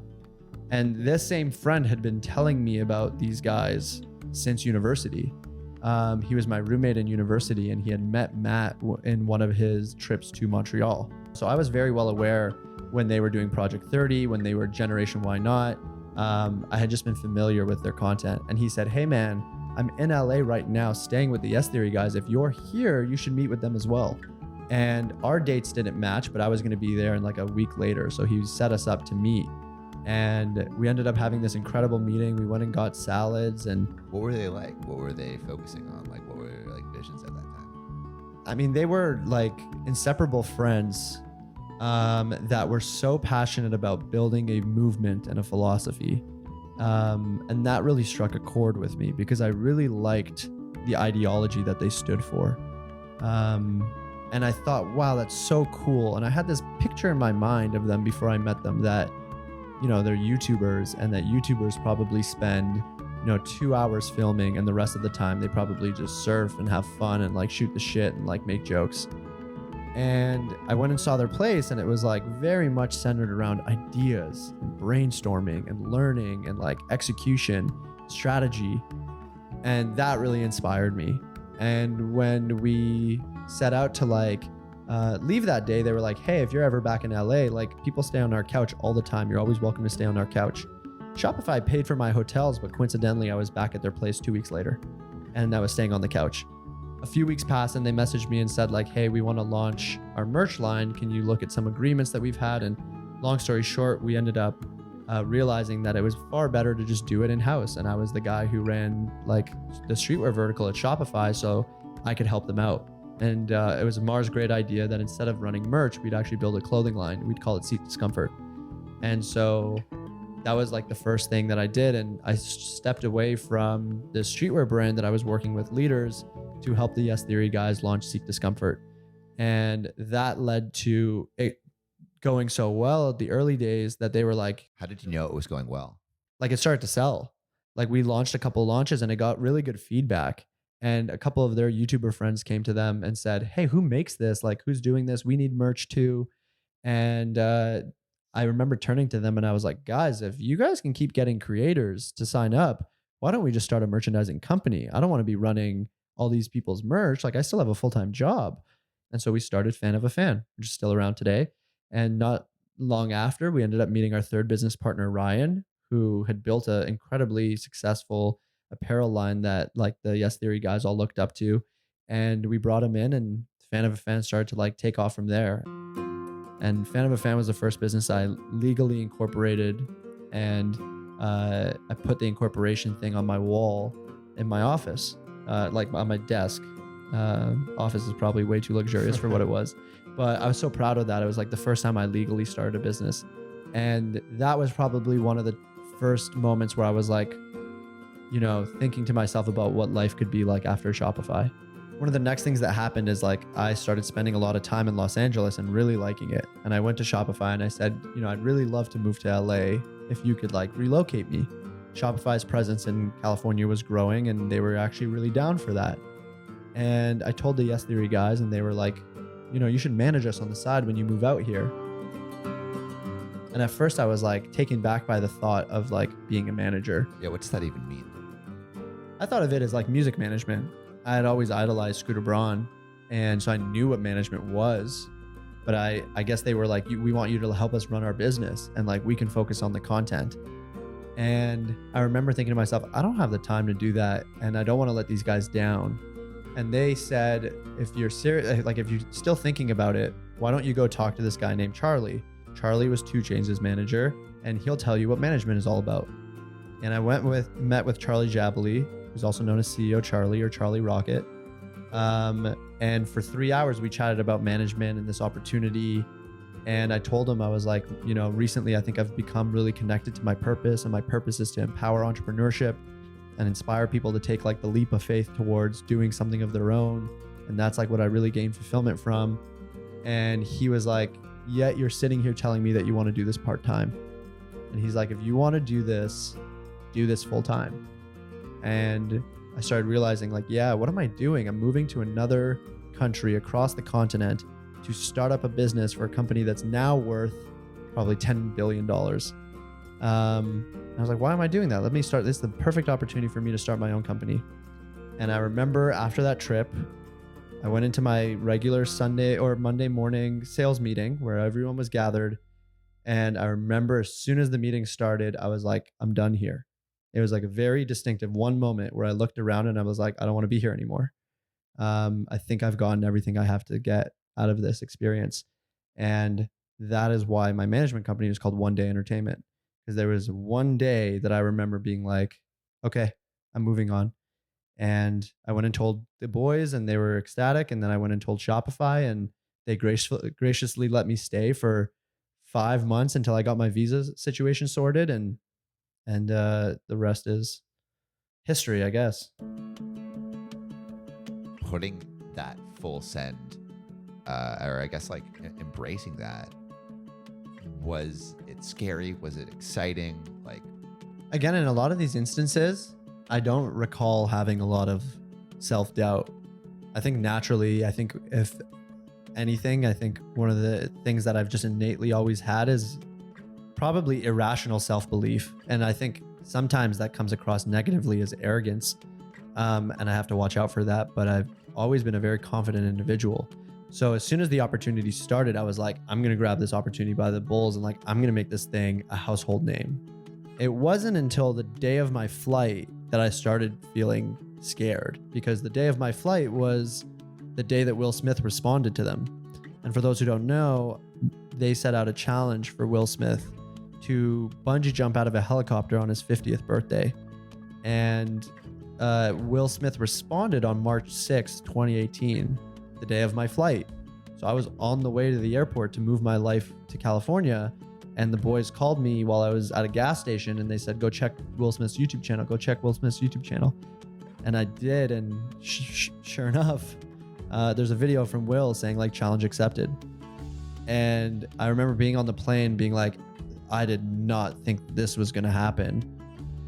And this same friend had been telling me about these guys since university. He was my roommate in university, and he had met Matt in one of his trips to Montreal. So I was very well aware when they were doing Project 30, when they were Generation Why Not. I had just been familiar with their content. And he said, "Hey man, I'm in LA right now staying with the Yes Theory guys. If you're here, you should meet with them as well." And our dates didn't match, but I was going to be there in like a week later. So he set us up to meet. And we ended up having this incredible meeting. We went and got salads. And What were they like? What were they focusing on? Like, what were their like visions at that time? I mean, they were like inseparable friends that were so passionate about building a movement and a philosophy. And that really struck a chord with me because I really liked the ideology that they stood for. And I thought, wow, that's so cool. And I had this picture in my mind of them before I met them that, you know, they're YouTubers, and that YouTubers probably spend, you know, 2 hours filming, and the rest of the time they probably just surf and have fun and like shoot the shit and like make jokes. And I went and saw their place, and it was like very much centered around ideas and brainstorming and learning and like execution, strategy. And that really inspired me. And when we set out to like leave that day, they were like, "Hey, if you're ever back in LA, like people stay on our couch all the time. You're always welcome to stay on our couch." Shopify paid for my hotels, but coincidentally, I was back at their place 2 weeks later, and I was staying on the couch. A few weeks passed, and they messaged me and said like, "Hey, we want to launch our merch line. Can you look at some agreements that we've had?" And long story short, we ended up realizing that it was far better to just do it in-house. And I was the guy who ran like the streetwear vertical at Shopify, so I could help them out. And it was Mar's great idea that instead of running merch, we'd actually build a clothing line. We'd call it Seek Discomfort. And so that was like the first thing that I did. And I stepped away from the streetwear brand that I was working with leaders to help the Yes Theory guys launch Seek Discomfort. And that led to it going so well at the early days that they were like, How did you know it was going well? like it started to sell. Like we launched a couple launches and it got really good feedback. And a couple of their YouTuber friends came to them and said, "Hey, who makes this? Like, who's doing this? We need merch too." And I remember turning to them and I was like, "Guys, if you guys can keep getting creators to sign up, why don't we just start a merchandising company? I don't want to be running all these people's merch. Like, I still have a full-time job." And so we started Fan of a Fan, which is still around today. And not long after, we ended up meeting our third business partner, Ryan, who had built an incredibly successful apparel line that like the Yes Theory guys all looked up to. And we brought him in, and Fan of a Fan started to like take off from there. And Fan of a Fan was the first business I legally incorporated. And I put the incorporation thing on my wall in my office, like on my desk. Office is probably way too luxurious for what it was. But I was so proud of that. It was like the first time I legally started a business. And that was probably one of the first moments where I was like, you know, thinking to myself about what life could be like after Shopify. One of the next things that happened is like I started spending a lot of time in Los Angeles and really liking it. And I went to Shopify and I said, you know, I'd really love to move to LA if you could like relocate me. Shopify's presence in California was growing and they were actually really down for that. And I told the Yes Theory guys and they were like, you know, you should manage us on the side when you move out here. And at first I was like taken back by the thought of like being a manager. Yeah, what does that even mean? I thought of it as like music management. I had always idolized Scooter Braun, and so I knew what management was. But I guess they were like, we want you to help us run our business, and like we can focus on the content. And I remember thinking to myself, I don't have the time to do that, and I don't want to let these guys down. And they said, if you're serious, like if you're still thinking about it, why don't you go talk to this guy named Charlie? Charlie was 2 Chainz' manager, and he'll tell you what management is all about. And I met with Charlie Jabaley, who's also known as CEO Charlie or Charlie Rocket. And for 3 hours, we chatted about management and this opportunity. And I told him, I was like, you know, recently I think I've become really connected to my purpose, and my purpose is to empower entrepreneurship and inspire people to take like the leap of faith towards doing something of their own. And that's like what I really gain fulfillment from. And he was like, yet you're sitting here telling me that you want to do this part-time. And he's like, if you want to do this full-time. And I started realizing like, yeah, what am I doing? I'm moving to another country across the continent to start up a business for a company that's now worth probably $10 billion. I was like, why am I doing that? Let me start. This is the perfect opportunity for me to start my own company. And I remember after that trip, I went into my regular Sunday or Monday morning sales meeting where everyone was gathered. And I remember as soon as the meeting started, I was like, I'm done here. It was like a very distinctive one moment where I looked around and I was like, I don't want to be here anymore. I think I've gotten everything I have to get out of this experience. And that is why my management company is called One Day Entertainment. Because there was one day that I remember being like, okay, I'm moving on. And I went and told the boys and they were ecstatic. And then I went and told Shopify, and they graciously let me stay for 5 months until I got my visa situation sorted. And the rest is history, I guess. Putting that full send, or I guess like embracing that, was it scary? Was it exciting? Like, again, in a lot of these instances, I don't recall having a lot of self-doubt. I think naturally, if anything, I think one of the things that I've just innately always had is probably irrational self-belief. And I think sometimes that comes across negatively as arrogance. And I have to watch out for that. But I've always been a very confident individual. So as soon as the opportunity started, I was like, I'm going to grab this opportunity by the balls and like, I'm going to make this thing a household name. It wasn't until the day of my flight that I started feeling scared, because the day of my flight was the day that Will Smith responded to them. And for those who don't know, they set out a challenge for Will Smith to bungee jump out of a helicopter on his 50th birthday. And Will Smith responded on March 6, 2018, the day of my flight. So I was on the way to the airport to move my life to California. And the boys called me while I was at a gas station and they said, go check Will Smith's YouTube channel, go check Will Smith's YouTube channel. And I did. And sure enough, there's a video from Will saying like challenge accepted. And I remember being on the plane being like, I did not think this was going to happen.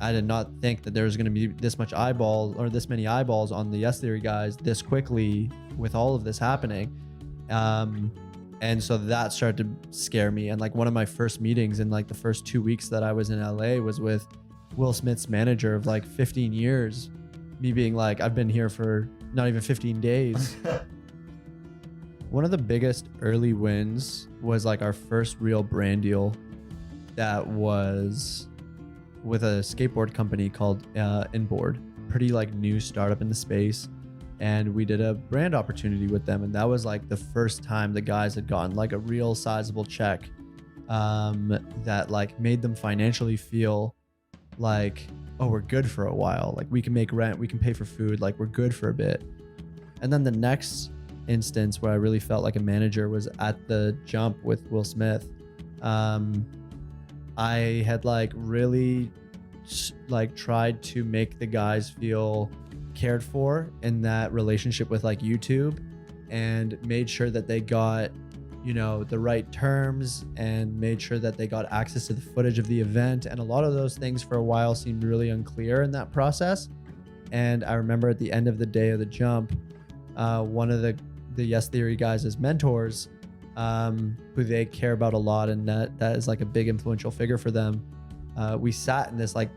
I did not think that there was going to be this much eyeballs or this many eyeballs on the Yes Theory guys this quickly with all of this happening. And so that started to scare me. And like one of my first meetings in like the first 2 weeks that I was in LA was with Will Smith's manager of like 15 years. Me being like, I've been here for not even 15 days. One of the biggest early wins was like our first real brand deal that was with a skateboard company called Inboard, pretty like new startup in the space. And we did a brand opportunity with them. And that was like the first time the guys had gotten like a real sizable check that like made them financially feel like, oh, we're good for a while. Like we can make rent, we can pay for food, like we're good for a bit. And then the next instance where I really felt like a manager was at the Jump with Will Smith. I had like really like tried to make the guys feel cared for in that relationship with like YouTube, and made sure that they got, you know, the right terms and made sure that they got access to the footage of the event. And a lot of those things for a while seemed really unclear in that process. And I remember at the end of the day of the Jump, one of the Yes Theory guys as mentors, who they care about a lot, and that is like a big influential figure for them. We sat in this like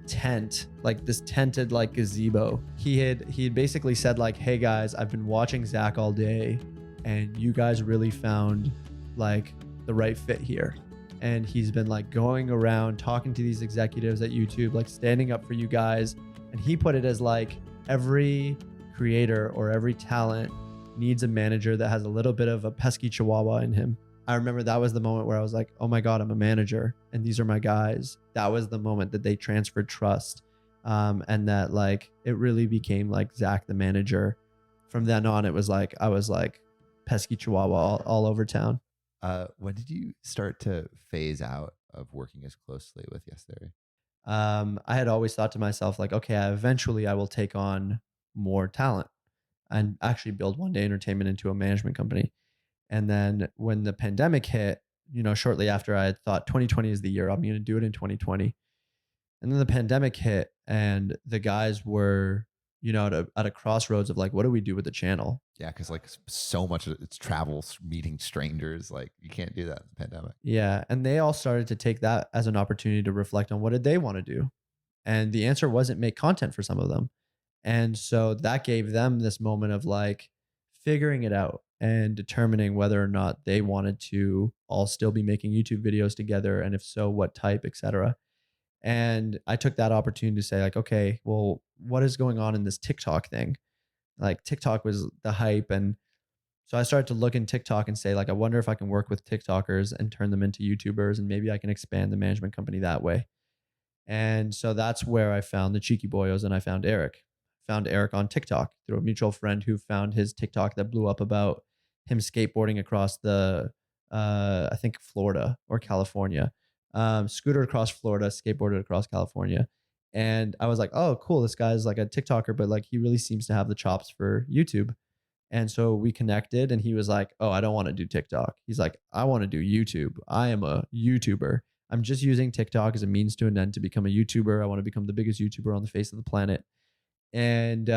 tent, like this tented like gazebo. He had basically said like, hey guys, I've been watching Zack all day and you guys really found like the right fit here. And he's been like going around talking to these executives at YouTube, like standing up for you guys. And he put it as like every creator or every talent needs a manager that has a little bit of a pesky chihuahua in him. I remember that was the moment where I was like, oh my God, I'm a manager and these are my guys. That was the moment that they transferred trust. And that like, it really became like Zack the manager. From then on, it was like, I was like pesky chihuahua all over town. When did you start to phase out of working as closely with Yes Theory? I had always thought to myself like, okay, eventually I will take on more talent and actually build One Day Entertainment into a management company. And then when the pandemic hit, you know, shortly after, I had thought 2020 is the year I'm going to do it in 2020. And then the pandemic hit and the guys were, you know, at a crossroads of like, what do we do with the channel? Yeah, because like so much of it's travel, meeting strangers. Like you can't do that in the pandemic. Yeah. And they all started to take that as an opportunity to reflect on what did they want to do? And the answer wasn't make content for some of them. And so that gave them this moment of like figuring it out and determining whether or not they wanted to all still be making YouTube videos together. And if so, what type, etc. And I took that opportunity to say like, okay, well, what is going on in this TikTok thing? Like TikTok was the hype. And so I started to look in TikTok and say like, I wonder if I can work with TikTokers and turn them into YouTubers and maybe I can expand the management company that way. And so that's where I found the Cheeky Boyos and I found Eric. Found Eric on TikTok through a mutual friend who found his TikTok that blew up about him skateboarding across the, I think Florida or California, scooter across Florida, skateboarded across California. And I was like, oh, cool. This guy's like a TikToker, but like he really seems to have the chops for YouTube. And so we connected and he was like, oh, I don't want to do TikTok. He's like, I want to do YouTube. I am a YouTuber. I'm just using TikTok as a means to an end to become a YouTuber. I want to become the biggest YouTuber on the face of the planet. And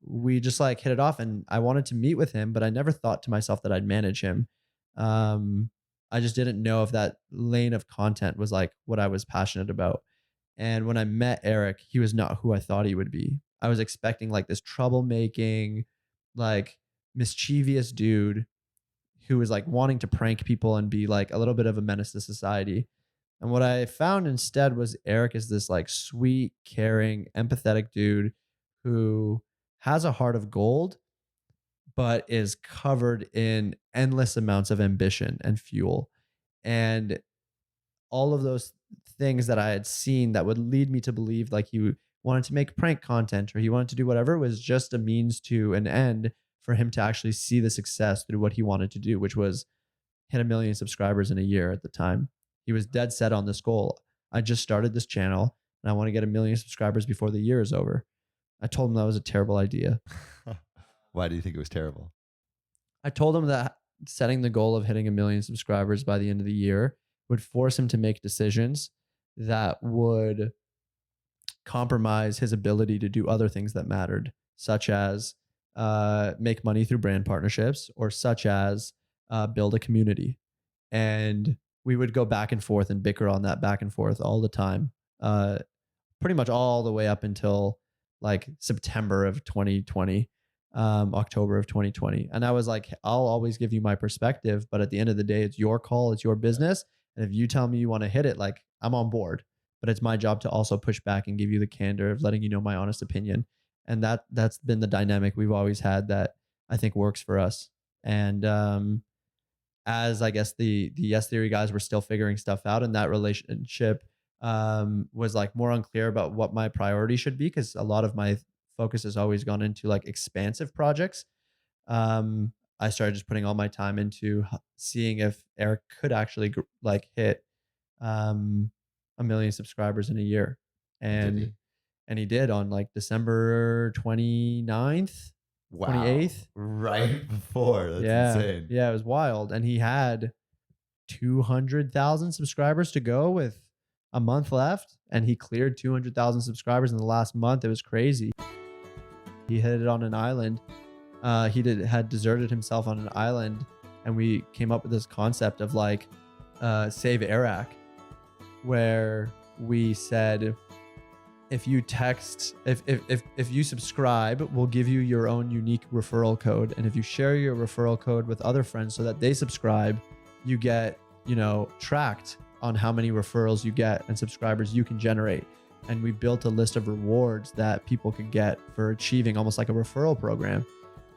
we just like hit it off and I wanted to meet with him, but I never thought to myself that I'd manage him. I just didn't know if that lane of content was like what I was passionate about. And when I met Eric, he was not who I thought he would be. I was expecting like this troublemaking, like mischievous dude who was like wanting to prank people and be like a little bit of a menace to society. And what I found instead was Eric is this like sweet, caring, empathetic dude who has a heart of gold, but is covered in endless amounts of ambition and fuel. And all of those things that I had seen that would lead me to believe like he wanted to make prank content or he wanted to do whatever was just a means to an end for him to actually see the success through what he wanted to do, which was hit 1 million subscribers in a year at the time. He was dead set on this goal. I just started this channel and I want to get 1 million subscribers before the year is over. I told him that was a terrible idea. Why do you think it was terrible? I told him that setting the goal of hitting 1 million subscribers by the end of the year would force him to make decisions that would compromise his ability to do other things that mattered, such as make money through brand partnerships or such as build a community. And we would go back and forth and bicker on that back and forth all the time, pretty much all the way up until like September of 2020, October of 2020. And I was like, I'll always give you my perspective, but at the end of the day, it's your call, it's your business. And if you tell me you want to hit it, like I'm on board, but it's my job to also push back and give you the candor of letting you know my honest opinion. And that's been the dynamic we've always had that I think works for us. And as I guess the Yes Theory guys were still figuring stuff out, and that relationship was like more unclear about what my priority should be, because a lot of my focus has always gone into like expansive projects. I started just putting all my time into seeing if Eric could actually like hit 1 million subscribers in a year. And he did on like December 29th, Wow. 28th. Right before. That's insane. Yeah, it was wild. And he had 200,000 subscribers to go with a month left. And he cleared 200,000 subscribers in the last month. It was crazy. He hit it on an island. Had deserted himself on an island. And we came up with this concept of like Save Iraq, where we said, if you subscribe, we'll give you your own unique referral code. And if you share your referral code with other friends so that they subscribe, you get, tracked on how many referrals you get and subscribers you can generate. And we built a list of rewards that people can get for achieving almost like a referral program.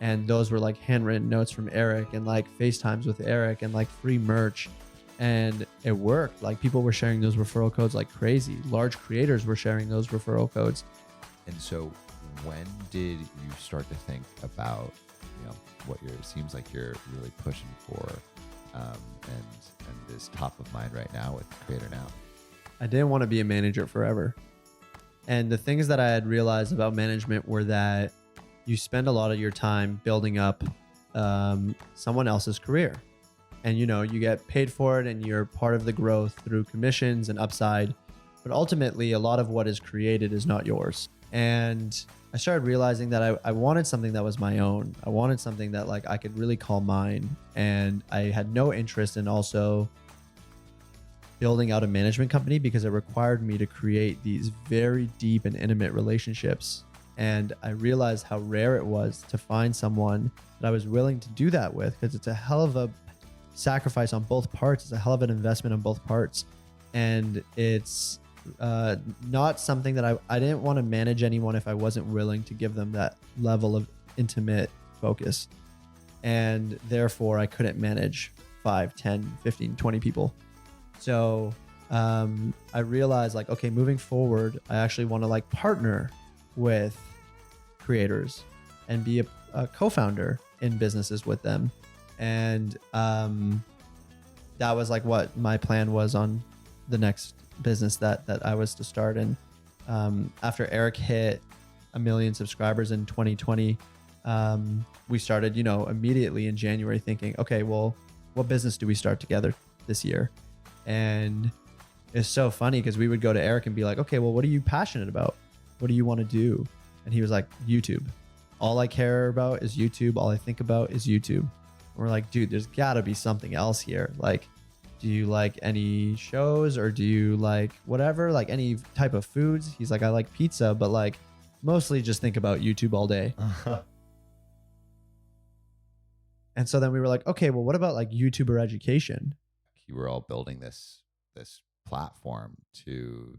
And those were like handwritten notes from Eric and like FaceTimes with Eric and like free merch. And it worked. Like people were sharing those referral codes like crazy. Large creators were sharing those referral codes. And so when did you start to think about, what seems like you're really pushing for and is top of mind right now with Creator Now? I didn't want to be a manager forever. And the things that I had realized about management were that you spend a lot of your time building up someone else's career. And, you get paid for it and you're part of the growth through commissions and upside. But ultimately, a lot of what is created is not yours. And I started realizing that I wanted something that was my own. I wanted something that like I could really call mine. And I had no interest in also building out a management company because it required me to create these very deep and intimate relationships. And I realized how rare it was to find someone that I was willing to do that with, because it's a hell of a sacrifice on both parts. It's a hell of an investment on both parts. And it's not something that I didn't want to manage anyone if I wasn't willing to give them that level of intimate focus. And therefore I couldn't manage 5, 10, 15, 20 people. So I realized like, okay, moving forward, I actually want to like partner with creators and be a co-founder in businesses with them. And that was like what my plan was on the next business that I was to start. And after Eric hit 1 million subscribers in 2020, we started, immediately in January thinking, okay, well, what business do we start together this year? And it's so funny because we would go to Eric and be like, okay, well, what are you passionate about? What do you want to do? And he was like, YouTube. All I care about is YouTube. All I think about is YouTube. And we're like, dude, there's gotta be something else here. Like, do you like any shows or do you like whatever, like any type of foods? He's like, I like pizza, but like mostly just think about YouTube all day. And so then we were like, okay, well, what about like YouTuber education? You were all building this platform to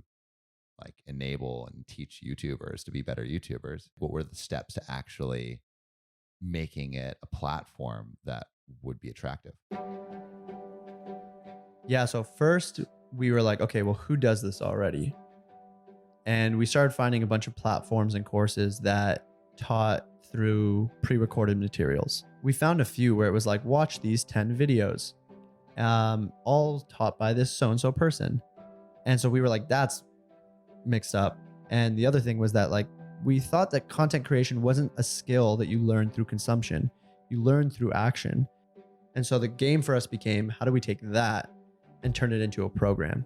like enable and teach YouTubers to be better YouTubers. What were the steps to actually making it a platform that would be attractive? Yeah, so first we were like, okay, well, who does this already? And we started finding a bunch of platforms and courses that taught through pre-recorded materials. We found a few where it was like, watch these 10 videos, all taught by this so-and-so person. And so we were like, that's mixed up. And the other thing was that like, we thought that content creation wasn't a skill that you learn through consumption. You learn through action. And so the game for us became, how do we take that and turn it into a program?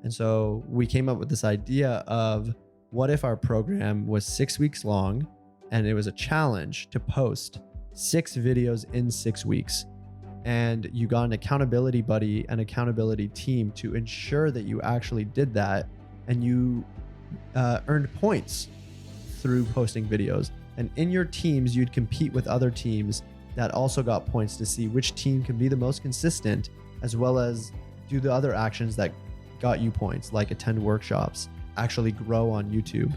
And so we came up with this idea of, what if our program was 6 weeks long and it was a challenge to post 6 videos in 6 weeks? And you got an accountability buddy and accountability team to ensure that you actually did that, and you earned points through posting videos. And in your teams, you'd compete with other teams that also got points to see which team can be the most consistent, as well as do the other actions that got you points, like attend workshops, actually grow on YouTube.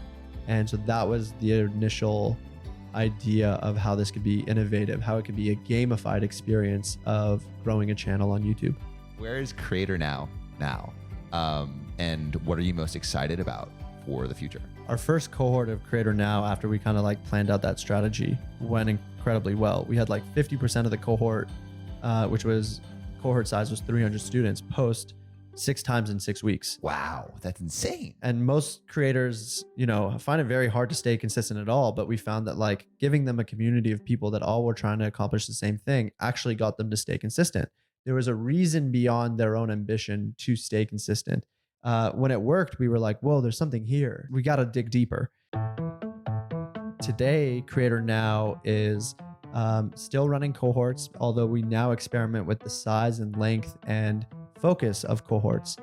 And so that was the initial idea of how this could be innovative, how it could be a gamified experience of growing a channel on YouTube. Where is Creator Now? And what are you most excited about for the future? Our first cohort of Creator Now, after we kind of like planned out that strategy, went incredibly well. We had like 50% of the cohort, which was cohort size was 300 students, post 6 times in 6 weeks. Wow, that's insane. And most creators, find it very hard to stay consistent at all. But we found that like giving them a community of people that all were trying to accomplish the same thing actually got them to stay consistent. There was a reason beyond their own ambition to stay consistent. When it worked, we were like, whoa, there's something here. We got to dig deeper. Today, Creator Now is still running cohorts, although we now experiment with the size and length and focus of cohorts.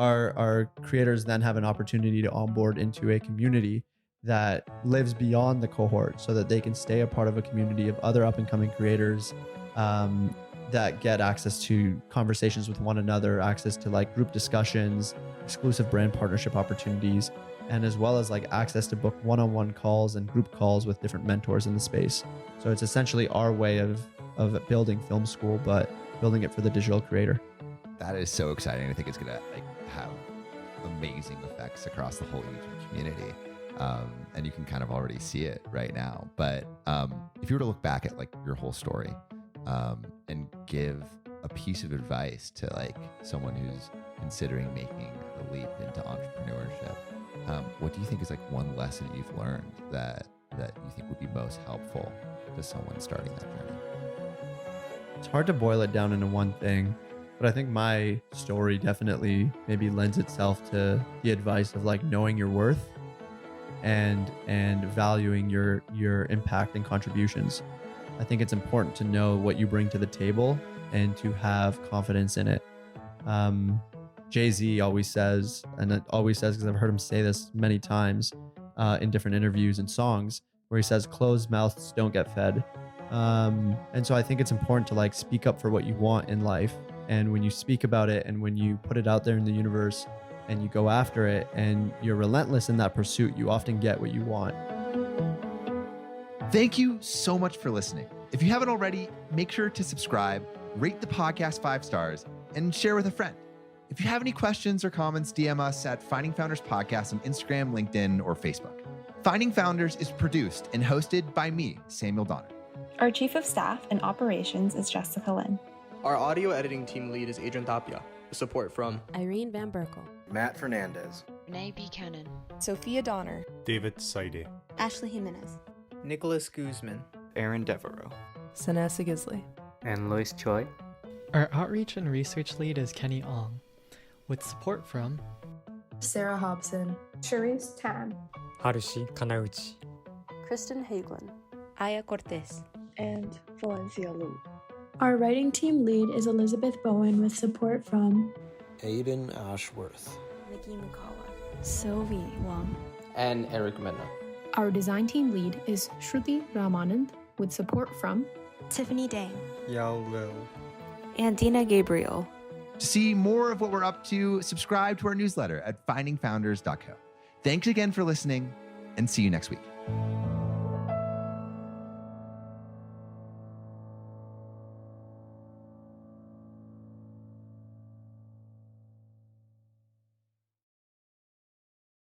our creators then have an opportunity to onboard into a community that lives beyond the cohort so that they can stay a part of a community of other up and coming creators that get access to conversations with one another, access to like group discussions, exclusive brand partnership opportunities, and as well as like access to book one-on-one calls and group calls with different mentors in the space. So it's essentially our way of building film school, but building it for the digital creator. That is so exciting. I think it's gonna like have amazing effects across the whole YouTube community. And you can kind of already see it right now. But if you were to look back at like your whole story and give a piece of advice to like someone who's considering making the leap into entrepreneurship, what do you think is like one lesson you've learned that you think would be most helpful to someone starting that journey? It's hard to boil it down into one thing, but I think my story definitely maybe lends itself to the advice of like knowing your worth and valuing your impact and contributions. I think it's important to know what you bring to the table and to have confidence in it. Jay-Z always says, and it always says because I've heard him say this many times in different interviews and songs, where he says closed mouths don't get fed. And so I think it's important to like speak up for what you want in life. And when you speak about it and when you put it out there in the universe and you go after it and you're relentless in that pursuit, you often get what you want. Thank you so much for listening. If you haven't already, make sure to subscribe, rate the podcast 5 stars, and share with a friend. If you have any questions or comments, DM us at Finding Founders Podcast on Instagram, LinkedIn, or Facebook. Finding Founders is produced and hosted by me, Samuel Donner. Our Chief of Staff and Operations is Jessica Lynn. Our audio editing team lead is Adrian Tapia, with support from Irene Van Berkel, Matt Fernandez, Renee Buchanan, Sophia Donner, David Saide, Ashley Jimenez, Nicholas Guzman, Aaron Devereaux, Sanessa Gisley, and Lois Choi. Our outreach and research lead is Kenny Ong, with support from Sarah Hobson, Charisse Tan, Harushi Kanauchi, Kristen Hagelin, Aya Cortez, and Valencia Lu. Our writing team lead is Elizabeth Bowen with support from Aiden Ashworth, Nikki Mukawa, Sylvie Wang, and Eric Mena. Our design team lead is Shruti Ramanand with support from Tiffany Dang, Yao Liu, and Dina Gabriel. To see more of what we're up to, subscribe to our newsletter at findingfounders.co. Thanks again for listening, and see you next week.